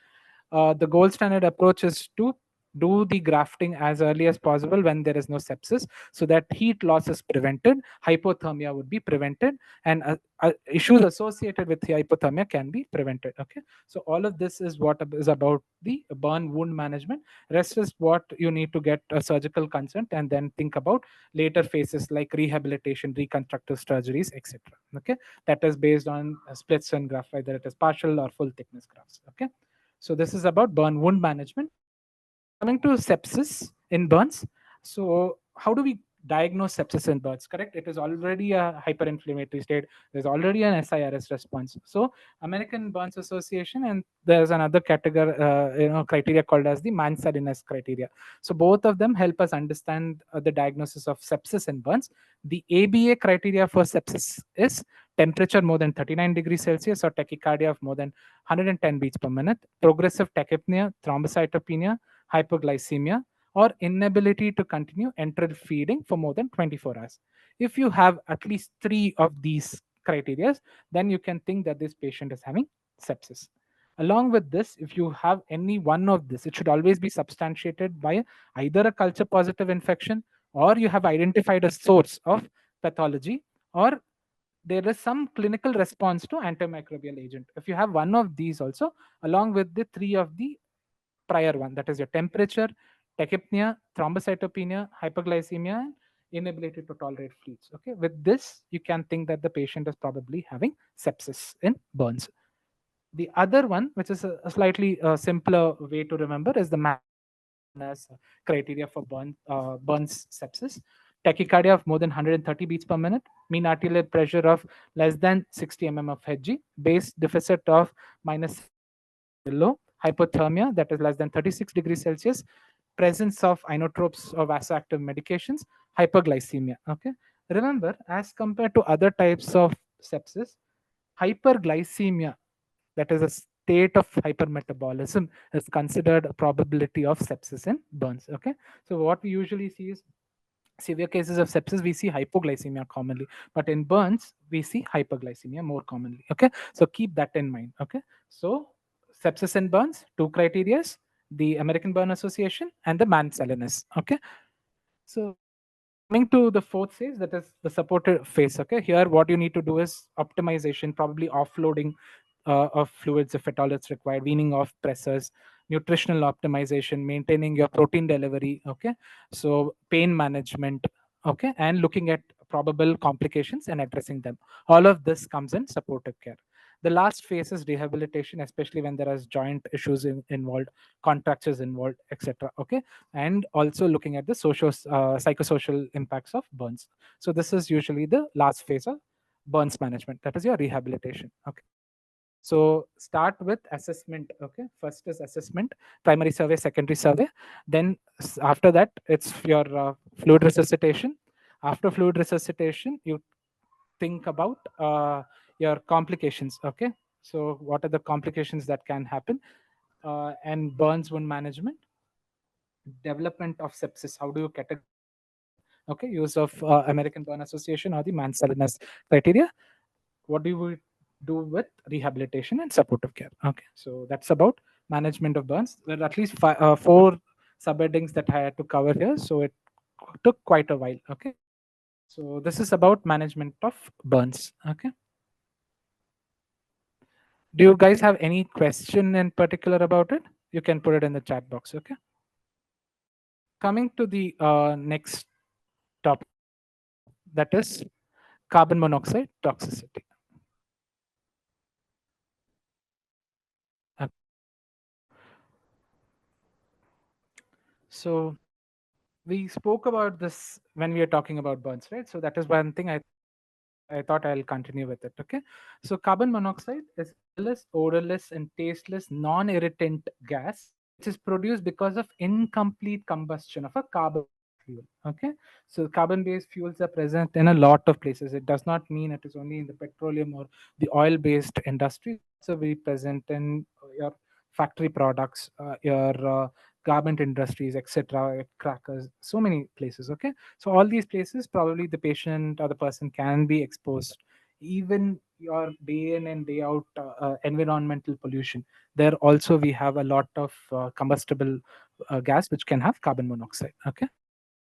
The gold standard approach is to do the grafting as early as possible when there is no sepsis, so that heat loss is prevented, hypothermia would be prevented, and issues associated with hypothermia can be prevented. Okay, so all of this is what is about the burn wound management. Rest is what you need to get a surgical consent, and then think about later phases like rehabilitation, reconstructive surgeries, etc. Okay, that is based on splits and graft, whether it is partial or full thickness grafts. Okay, so this is about burn wound management. Coming to sepsis in burns, so how do we diagnose sepsis in burns? Correct, it is already a hyperinflammatory state, there's already an SIRS response. So American Burns Association, and there's another category, criteria called as the Mansalinus criteria. So both of them help us understand the diagnosis of sepsis in burns. The ABA criteria for sepsis is temperature more than 39 degrees Celsius or tachycardia of more than 110 beats per minute, progressive tachypnea, thrombocytopenia, hypoglycemia, or inability to continue enteral feeding for more than 24 hours. If you have at least three of these criteria, then you can think that this patient is having sepsis. Along with this, if you have any one of this, it should always be substantiated by either a culture positive infection, or you have identified a source of pathology, or there is some clinical response to antimicrobial agent. If you have one of these also, along with the three of the prior one, that is your temperature, tachypnea, thrombocytopenia, hyperglycemia, and inability to tolerate fluids. Okay, with this, you can think that the patient is probably having sepsis in burns. The other one, which is a slightly simpler way to remember, is the Mansanas criteria for burns sepsis. Tachycardia of more than 130 beats per minute, mean arterial pressure of less than 60 mm of Hg, base deficit of minus below, hypothermia that is less than 36 degrees Celsius, presence of inotropes or vasoactive medications, hyperglycemia. Okay, remember, as compared to other types of sepsis, hyperglycemia, that is a state of hypermetabolism, is considered a probability of sepsis in burns. Okay, so what we usually see is severe cases of sepsis, we see hypoglycemia commonly, but in burns we see hyperglycemia more commonly. Okay, so keep that in mind. Okay, so sepsis and burns, two criterias: the American Burn Association and the Mansalinus. Okay, so coming to the fourth phase, that is the supported phase. Okay, here what you need to do is optimization, probably offloading of fluids if at all it's required, weaning off pressors, nutritional optimization, maintaining your protein delivery. Okay, so pain management. Okay, and looking at probable complications and addressing them. All of this comes in supportive care. The last phase is rehabilitation, especially when there is joint issues involved, contractures involved, etc. Okay, and also looking at the social psychosocial impacts of burns. So this is usually the last phase of burns management, that is your rehabilitation. Okay, so start with assessment. Okay, first is assessment, primary survey, secondary survey. Then after that, it's your fluid resuscitation. After fluid resuscitation, you think about your complications. Okay, so what are the complications that can happen, and burns wound management, development of sepsis, how do you categorize sepsis? Okay, use of American Burn Association or the Mansalinus criteria. What do we do with rehabilitation and supportive care? Okay, so that's about management of burns. There are at least four subheadings that I had to cover here, so it took quite a while. Okay, so this is about management of burns. Okay, do you guys have any question in particular about it? You can put it in the chat box. Okay, coming to the next topic, that is carbon monoxide toxicity. Uh, So we spoke about this when we were talking about burns, right? So that is one thing I thought I'll continue with it. Okay. So carbon monoxide is colorless, odorless, and tasteless non-irritant gas, which is produced because of incomplete combustion of a carbon-based fuel. Okay. So carbon-based fuels are present in a lot of places. It does not mean it is only in the petroleum or the oil-based industry. It's also very present in your factory products, your garment industries, etc., crackers, so many places. Okay, so all these places, probably the patient or the person can be exposed. Even your day in and day out environmental pollution. There also we have a lot of combustible gas which can have carbon monoxide. Okay,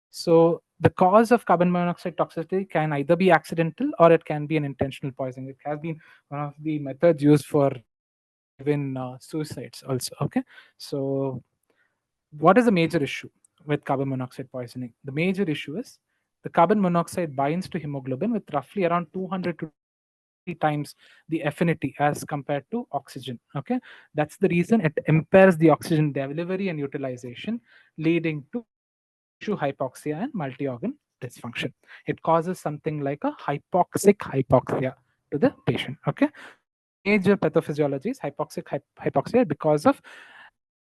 so the cause of carbon monoxide toxicity can either be accidental or it can be an intentional poisoning. It has been one of the methods used for even suicides also. Okay, so what is the major issue with carbon monoxide poisoning? The major issue is the carbon monoxide binds to hemoglobin with roughly around 200 to 250 times the affinity as compared to oxygen. Okay, that's the reason it impairs the oxygen delivery and utilization, leading to tissue hypoxia and multi-organ dysfunction. It causes something like a hypoxia to the patient. Okay, so the major pathophysiology is hypoxia because of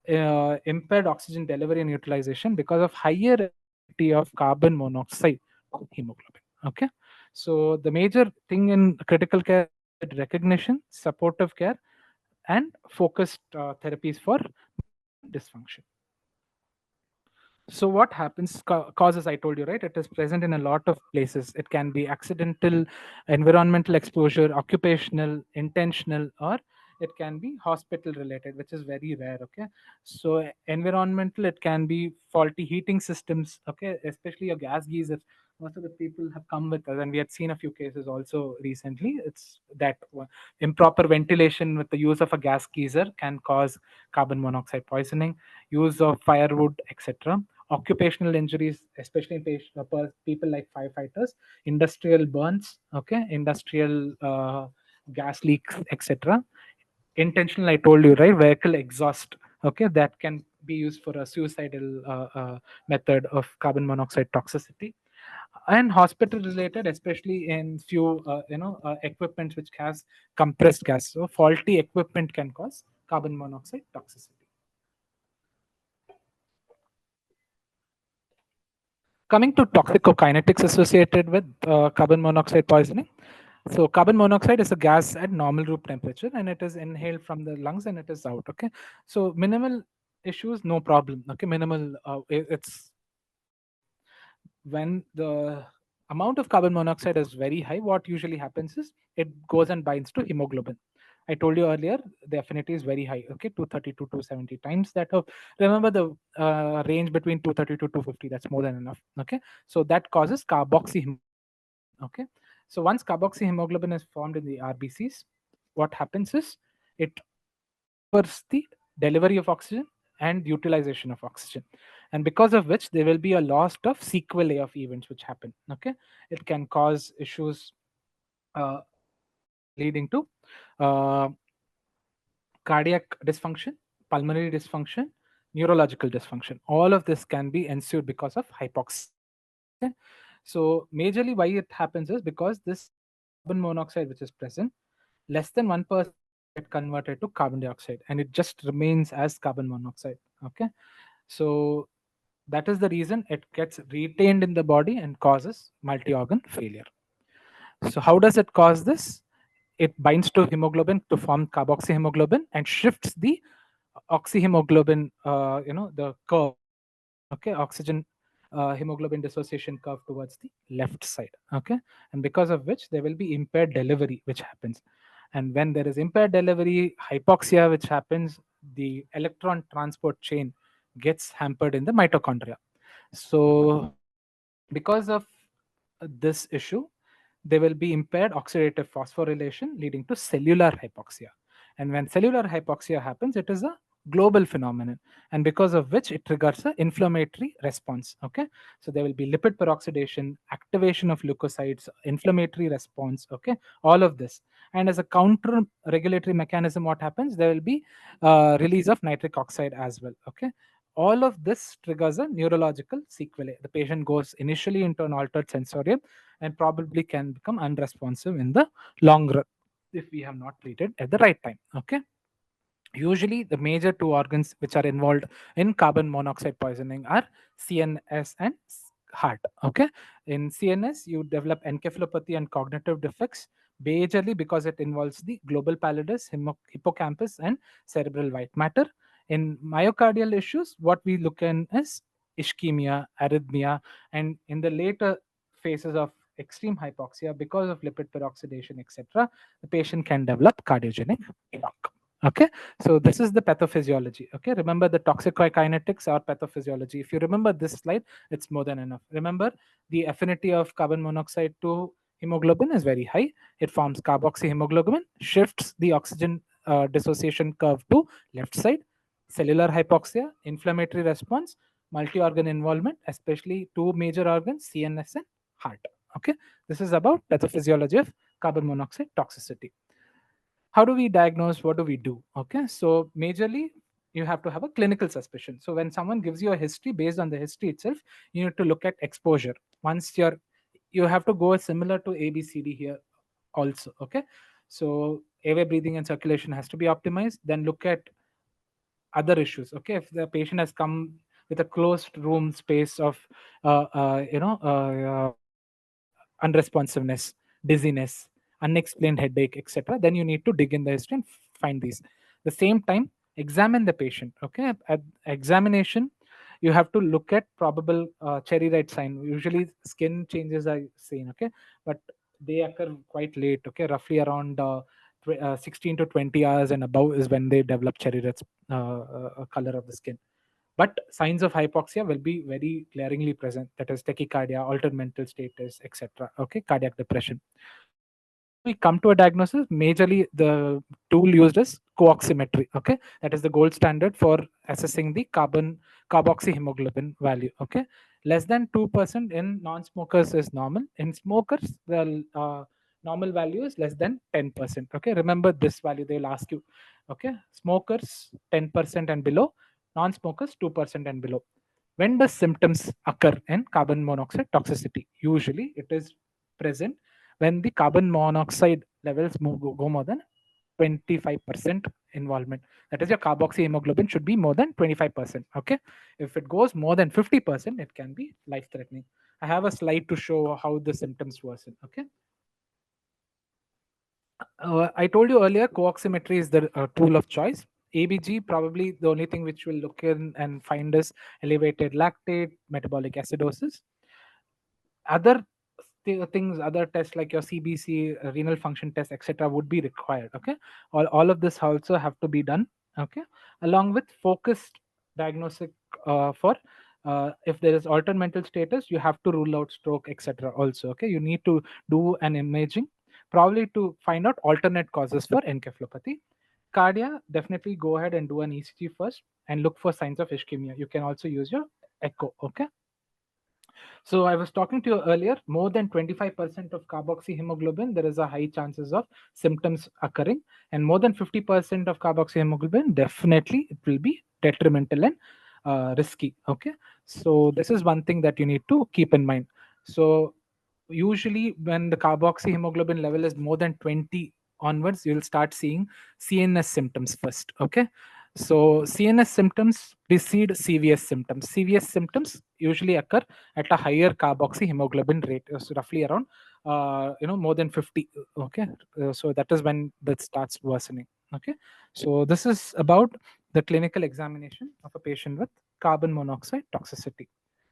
impaired oxygen delivery and utilization because of higher affinity of carbon monoxide to hemoglobin. Okay, so the major thing in critical care is rapid recognition, supportive care, and focused therapies for multi-organ dysfunction. So what happens causes, I told you, right? It is present in a lot of places. It can be accidental, environmental exposure, occupational, intentional, or it can be hospital related, which is very rare. Okay, so environmental, it can be faulty heating systems. Okay, especially a gas geyser. Most of the people have come with us, and we had seen a few cases also recently. It's that improper ventilation with the use of a gas geyser can cause carbon monoxide poisoning, use of firewood, etc. Occupational injuries, especially in people like firefighters, industrial burns, okay, industrial gas leaks, etc. Intentional, I told you, right? Vehicle exhaust, okay, that can be used for a suicidal method of carbon monoxide toxicity. And hospital related, especially in few equipment which has compressed gas, so faulty equipment can cause carbon monoxide toxicity. Coming to toxicokinetics associated with carbon monoxide poisoning. So carbon monoxide is a gas at normal room temperature and it is inhaled from the lungs and it is out. Okay, so minimal issues, no problem. Okay, minimal. It's when the amount of carbon monoxide is very high, what usually happens is it goes and binds to hemoglobin. I told you earlier the affinity is very high. Okay, 230 to 270 times that of, remember the range between 230 to 250. That's more than enough. Okay, so that causes carboxyhemoglobin. Okay, so once carboxyhemoglobin is formed in the RBCs, what happens is it hampers the delivery of oxygen and utilization of oxygen, and because of which there will be a loss of sequelae of events which happen. Okay, it can cause issues leading to uh, cardiac dysfunction, pulmonary dysfunction, neurological dysfunction. All of this can be ensued because of hypoxia. Okay, so majorly why it happens is because this carbon monoxide which is present, less than 1% will get converted to carbon dioxide and it just remains as carbon monoxide. Okay, so that is the reason it gets retained in the body and causes multi-organ failure. So how does it cause this? It binds to hemoglobin to form carboxyhemoglobin and shifts the oxyhemoglobin, the curve. Okay, oxygen hemoglobin dissociation curve towards the left side. Okay, and because of which there will be impaired delivery which happens, and when there is impaired delivery, hypoxia which happens, the electron transport chain gets hampered in the mitochondria. So because of this issue, there will be impaired oxidative phosphorylation leading to cellular hypoxia. And when cellular hypoxia happens, it is a global phenomenon, and because of which it triggers an inflammatory response. Okay, so there will be lipid peroxidation, activation of leukocytes, inflammatory response. Okay, all of this. And as a counter regulatory mechanism, what happens? There will be release of nitric oxide as well. Okay, all of this triggers a neurological sequelae. The patient goes initially into an altered sensorium and probably can become unresponsive in the long run if we have not treated at the right time. Okay, usually the major two organs which are involved in carbon monoxide poisoning are CNS and heart. Okay, in CNS you develop encephalopathy and cognitive defects majorly because it involves the global pallidus, hippocampus and cerebral white matter. In myocardial issues, what we look in is ischemia, arrhythmia, and in the later phases of extreme hypoxia because of lipid peroxidation, etc., the patient can develop cardiogenic shock. Okay, so this is the pathophysiology. Okay, remember the toxicokinetics or pathophysiology. If you remember this slide, it's more than enough. Remember, the affinity of carbon monoxide to hemoglobin is very high. It forms carboxyhemoglobin, shifts the oxygen dissociation curve to left side, cellular hypoxia, inflammatory response, multi-organ involvement, especially two major organs, CNS and heart. Okay, this is about pathophysiology of carbon monoxide toxicity. How do we diagnose? What do we do? Okay, so majorly you have to have a clinical suspicion. So when someone gives you a history, based on the history itself, you need to look at exposure. Once you have to go similar to ABCD here also. Okay, so airway, breathing and circulation has to be optimized. Then look at other issues. Okay, if the patient has come with a closed room space of unresponsiveness, dizziness, unexplained headache, etc., then you need to dig in the history and find these. The same time, examine the patient. Okay, at examination, you have to look at probable cherry red sign. Usually, skin changes are seen. Okay, but they occur quite late. Okay, roughly around 16 to 20 hours and above is when they develop cherry red color of the skin. But signs of hypoxia will be very glaringly present, that is tachycardia, altered mental status, etc. Okay, cardiac depression. So how do we come to a diagnosis? Majorly, the tool used is co-oximetry. Okay, that is the gold standard for assessing the carboxyhemoglobin value. Okay, less than 2% in non-smokers is normal. In smokers, the normal value is less than 10%. Okay, remember this value, they'll ask you. Okay, smokers 10% and below, non-smokers 2% and below. When does symptoms occur in carbon monoxide toxicity? Usually it is present when the carbon monoxide levels go more than 25% involvement. That is, your carboxyhemoglobin should be more than 25%. Okay, if it goes more than 50%, it can be life threatening. I have a slide to show how the symptoms worsen. Okay, I told you earlier, co-oximetry is the tool of choice. ABG, probably the only thing which will look in and find is elevated lactate, metabolic acidosis. Other things, other tests like your CBC, renal function test, etc., would be required. Okay, all of this also have to be done. Okay, along with focused diagnostic for if there is altered mental status, you have to rule out stroke, etc. Also, okay, you need to do an imaging, probably to find out alternate causes for encephalopathy. Cardia, definitely go ahead and do an ECG first and look for signs of ischemia. You can also use your echo. Okay, so I was talking to you earlier, more than 25% of carboxyhemoglobin, there is a high chances of symptoms occurring. And more than 50% of carboxyhemoglobin, definitely it will be detrimental and risky. Okay. So this is one thing that you need to keep in mind. So usually when the carboxyhemoglobin level is more than 20 onwards, you'll start seeing CNS symptoms first. Okay, so CNS symptoms precede CVS symptoms. CVS symptoms usually occur at a higher carboxyhemoglobin rate, so roughly around more than 50. Okay, so that is when that starts worsening. Okay, so this is about the clinical examination of a patient with carbon monoxide toxicity.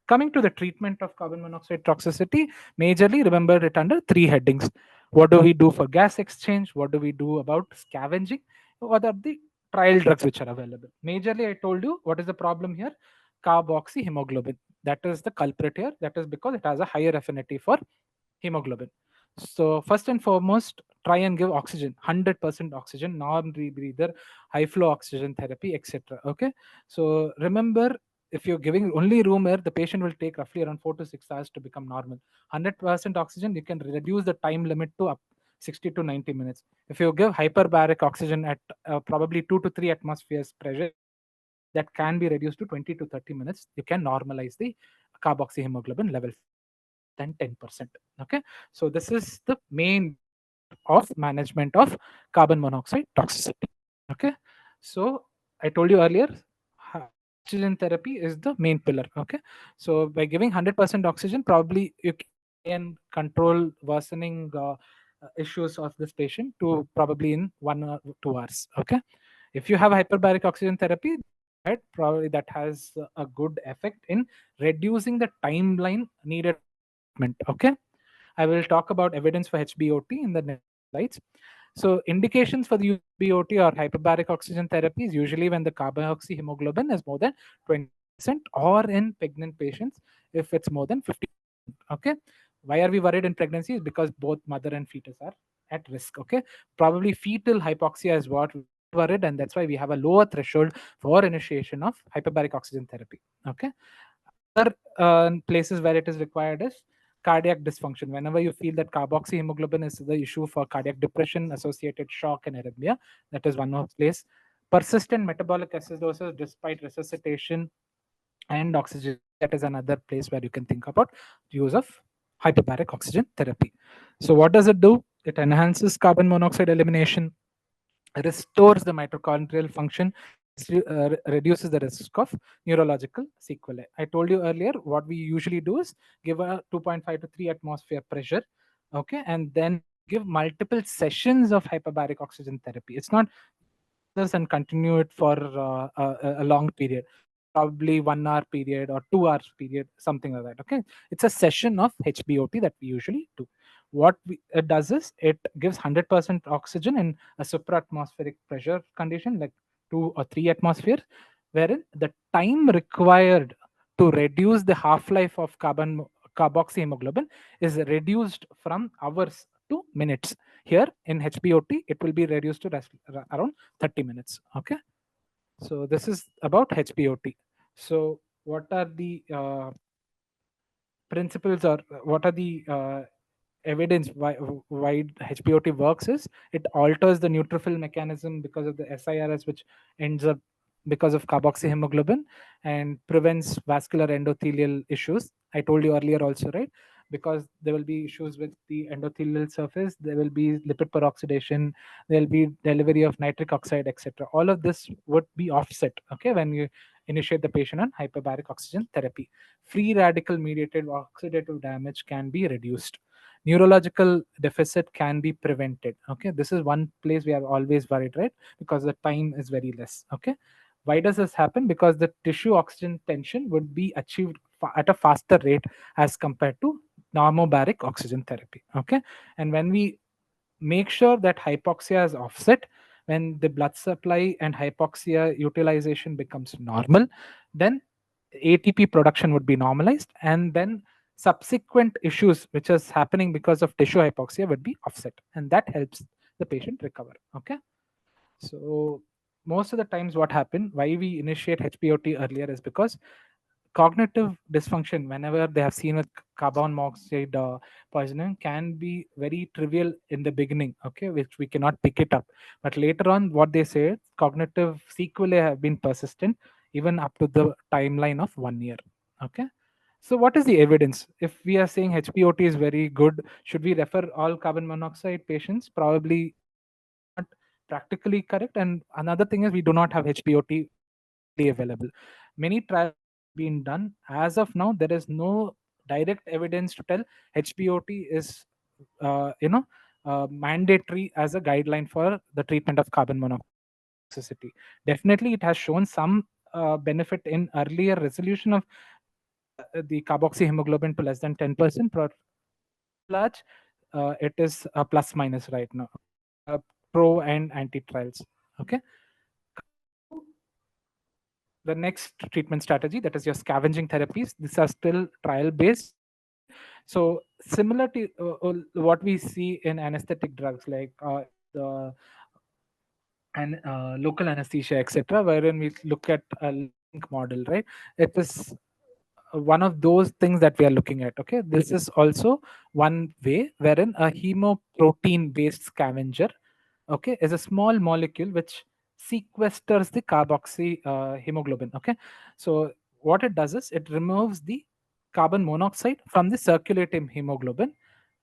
Coming to the treatment of carbon monoxide toxicity, majorly remember it under three headings. What do we do for gas exchange? What do we do about scavenging? What are the trial drugs which are available? Majorly, I told you what is the problem here: carboxyhemoglobin. That is the culprit here. That is because it has a higher affinity for hemoglobin. So first and foremost, try and give oxygen, 100% oxygen, non-rebreather, high flow oxygen therapy, etc. Okay. So remember, if you're giving only room air, the patient will take roughly around 4 to 6 hours to become normal. 100% oxygen, you can reduce the time limit to up 60 to 90 minutes. If you give hyperbaric oxygen at probably 2 to 3 atmospheres pressure, that can be reduced to 20 to 30 minutes. You can normalize the carboxyhemoglobin level less than 10%. Okay, so this is the main pillar of management of carbon monoxide toxicity. Okay, so I told you earlier, oxygen therapy is the main pillar. Okay, so by giving 100% oxygen, probably you can try and control worsening issues of this patient to probably in 1 or 2 hours. Okay, if you have hyperbaric oxygen therapy, then go ahead. Probably that has a good effect in reducing the timeline needed for treatment. Okay, I will talk about evidence for HBOT in the next few slides. So indications for the use of HbOT or hyperbaric oxygen therapy is usually when the carboxyhemoglobin is more than 20%, or in pregnant patients if it's more than 50%. Okay. Why are we worried in pregnancy? Is because both mother and fetus are at risk. Okay. Probably fetal hypoxia is what we're more worried, and that's why we have a lower threshold for initiation of hyperbaric oxygen therapy. Okay. Other places where it is required is cardiac dysfunction. Whenever you feel that carboxyhemoglobin is the issue for cardiac depression, associated shock, and arrhythmia, that is one of place. Persistent metabolic acidosis despite resuscitation and oxygenation, that is another place where you can think about use of hyperbaric oxygen therapy. So what does it do? It enhances carbon monoxide elimination, restores the mitochondrial function, reduces the risk of neurological sequelae. I told you earlier what we usually do is give a 2.5 to 3 atmosphere pressure, okay, and then give multiple sessions of hyperbaric oxygen therapy. It's not give this and continue it for a long period, probably 1 hour period or 2 hours period, something like that. Okay, it's a session of HbOT that we usually do. It does is it gives 100% oxygen in a supraatmospheric pressure condition, like 2 or 3 atmospheres, wherein the time required to reduce the half-life of carboxyhemoglobin is reduced from hours to minutes. Here in HbOT, it will be reduced to around 30 minutes. Okay, so this is about HbOT. So what are the principles, or what are the evidence why HbOT works? Is it alters the neutrophil mechanism because of the SIRS, which ends up because of carboxyhemoglobin, and prevents vascular endothelial issues. I told you earlier also, right? Because there will be issues with the endothelial surface, there will be lipid peroxidation, there will be delivery of nitric oxide, etc. All of this would be offset, okay, when you initiate the patient on hyperbaric oxygen therapy. Free radical mediated oxidative damage can be reduced. Neurological deficit can be prevented. Okay, this is one place we are always worried, right? Because the time is very less. Okay, why does this happen? Because the tissue oxygen tension would be achieved at a faster rate as compared to normobaric oxygen therapy. Okay, and when we make sure that hypoxia is offset, when the blood supply and hypoxia utilization becomes normal, then ATP production would be normalized, and then subsequent issues which is happening because of tissue hypoxia would be offset, and that helps the patient recover. Okay, so most of the times what happened, why we initiate HPOT earlier, is because cognitive dysfunction, whenever they have seen with carbon monoxide poisoning, can be very trivial in the beginning, okay, which we cannot pick it up. But later on, what they say, cognitive sequelae have been persistent even up to the timeline of 1 year. Okay. So, what is the evidence? If we are saying HPOT is very good, should we refer all carbon monoxide patients? Probably it is not practically correct. And another thing is, we do not have HPOT widely available. Many trials have been done. As of now, there is no direct evidence to tell HPOT is, uh, you know, mandatory as a guideline for the treatment of carbon monoxide toxicity. Definitely, it has shown some benefit in earlier resolution of the carboxyhemoglobin to less than 10%. But by and large, it is a plus minus right now. Okay, there are pro and anti trials. Okay, coming to the next treatment strategy, that is your scavenging therapies. These are still trial based. Okay, so similar to what we see in anesthetic drugs, like in the and local anesthesia, etc., wherein we look at a link model, right? It is one of those things that we are looking at. Okay, this is also one way wherein a hemoprotein based scavenger, okay, is a small molecule which sequesters the carboxy hemoglobin. Okay, so what it does is it removes the carbon monoxide from the circulating hemoglobin,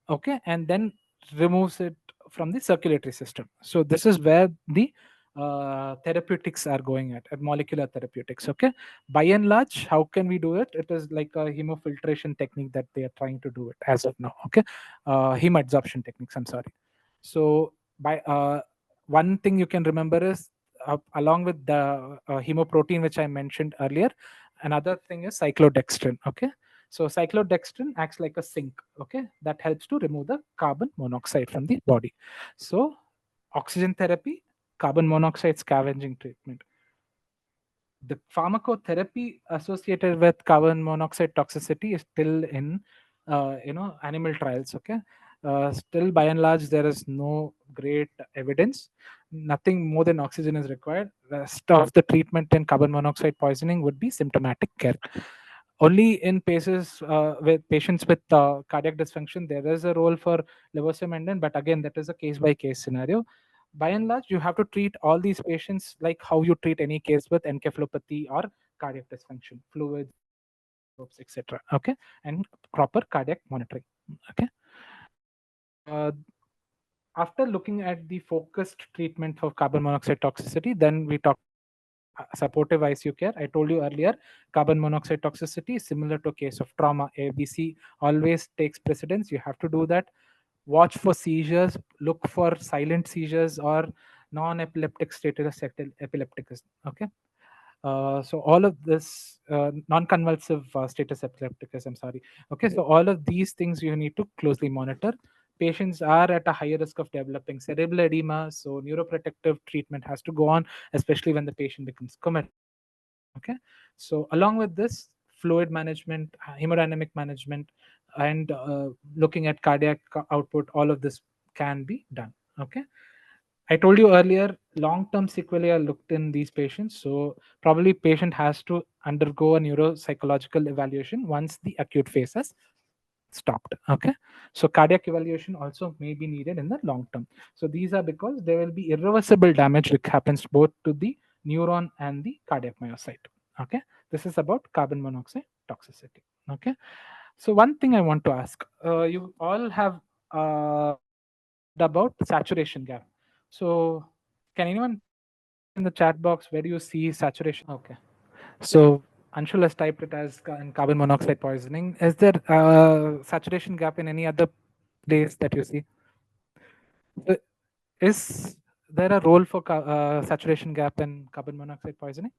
okay, and then removes it from the circulatory system. So this is where the therapeutics are going at molecular therapeutics. Okay, by and large, how can we do it? It is like a hemofiltration technique that they are trying to do it as of now. Okay, hemoadsorption techniques, I'm sorry. So by one thing you can remember is, along with the hemoprotein which I mentioned earlier, another thing is cyclodextrin. Okay, so cyclodextrin acts like a sink, okay, that helps to remove the carbon monoxide from the body. So oxygen therapy, carbon monoxide scavenging treatment. The pharmacotherapy associated with carbon monoxide toxicity is still in animal trials. Okay, still by and large there is no great evidence. Nothing more than oxygen is required. Rest of the treatment in carbon monoxide poisoning would be symptomatic care. Only in cases with patients with cardiac dysfunction there is a role for levosimendan, but again that is a case by case scenario. By and large, you have to treat all these patients like how you treat any case with encephalopathy or cardiac dysfunction, fluids, endoscopes, etc. Okay, and proper cardiac monitoring. Okay. Uh, After looking at the focused treatment for carbon monoxide toxicity, then we talk supportive ICU care. I told you earlier, carbon monoxide toxicity is similar to a case of trauma. ABC always takes precedence. You have to do that. Watch for seizures. Look for silent seizures or non-epileptic status epilepticus. Okay. So all of this non-convulsive status epilepticus. I'm sorry. Okay. So all of these things you need to closely monitor. Patients are at a higher risk of developing cerebral edema, so neuroprotective treatment has to go on, especially when the patient becomes comatose. Okay, so along with this, fluid management, hemodynamic management, and looking at cardiac output, all of this can be done. Okay, I told you earlier, long-term sequelae are looked in these patients. So probably patient has to undergo a neuropsychological evaluation once the acute phase has stopped. Okay, so cardiac evaluation also may be needed in the long term. So these are because there will be irreversible damage which happens both to the neuron and the cardiac myocyte. Okay, this is about carbon monoxide toxicity. Okay, so one thing I want to ask, you all have heard about saturation gap. So can anyone type in the chat box where do you see saturation? Okay. So Anshul has typed it as in carbon monoxide poisoning. Is there saturation gap in any other place that you see? Uh, Is there a role for saturation gap in carbon monoxide poisoning?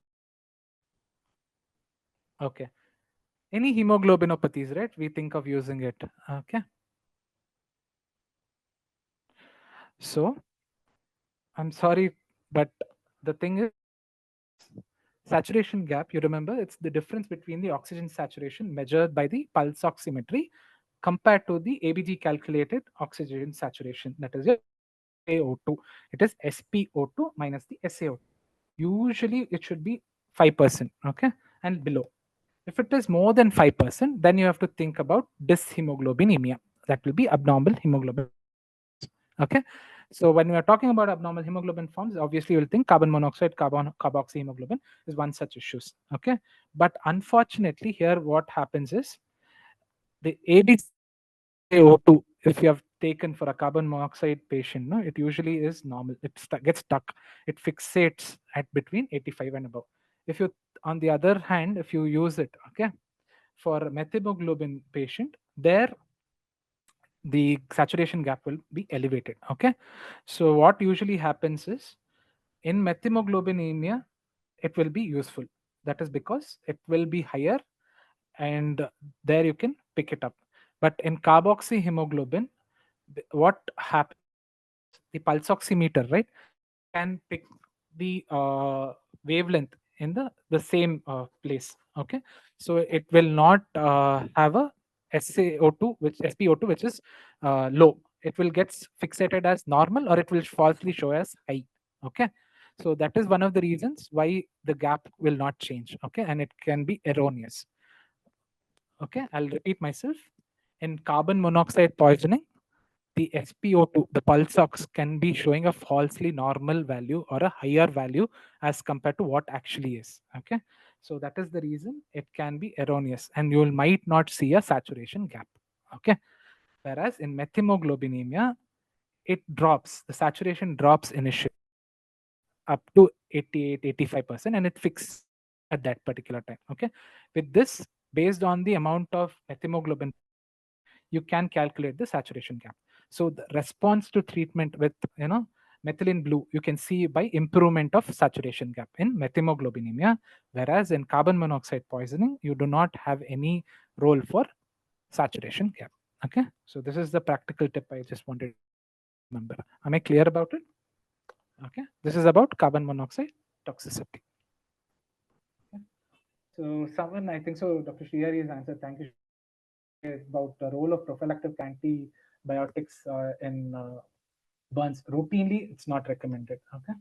Okay. Any hemoglobinopathies, right? We think of using it. Okay. So I'm sorry, but the thing is, saturation gap, you remember, it's the difference between the oxygen saturation measured by the pulse oximetry compared to the ABG calculated oxygen saturation. That is your SaO2. It is SpO2 minus the SaO2. Usually it should be 5%, okay, and below. If it is more than 5%, then you have to think about dyshemoglobinemia. That will be abnormal hemoglobin. Okay. So when we are talking about abnormal hemoglobin forms, obviously you'll think carbon monoxide, carboxyhemoglobin is one such issues. Okay. But unfortunately, here what happens is the AbCO2, if you have taken for a carbon monoxide patient, no, it usually is normal. It gets stuck. It fixates at between 85 and above. If you, on the other hand, if you use it, okay, for a methemoglobin patient, there the saturation gap will be elevated. Okay, so what usually happens is in methemoglobinemia it will be useful. That is because it will be higher, and there you can pick it up. But in carboxyhemoglobin, what happens is the pulse oximeter, right, can pick the wavelength in the same place. Okay, so it will not have a SaO2, which SpO2, which is low. It will get fixated as normal, or it will falsely show as high. Okay, so that is one of the reasons why the gap will not change. Okay, and it can be erroneous. Okay, I'll repeat myself. In carbon monoxide poisoning, the SpO2, the pulse ox, can be showing a falsely normal value or a higher value as compared to what actually is. Okay, so that is the reason it can be erroneous, and you might not see a saturation gap. Okay, whereas in methemoglobinemia, it drops, the saturation drops initially up to 88, 85%, and it fixes at that particular time. Okay, with this, based on the amount of methemoglobin, you can calculate the saturation gap. So the response to treatment with methylene blue, you can see by improvement of saturation gap in methemoglobinemia, whereas in carbon monoxide poisoning, you do not have any role for saturation gap. Okay, so this is the practical tip I just wanted to remember. Am I clear about it? Okay, this is about carbon monoxide toxicity. Okay. So, someone, I think so, Dr. Shriyari has answered. Thank you, Shriyari, about the role of prophylactic antibiotics in burns. Routinely, it's not recommended. Okay.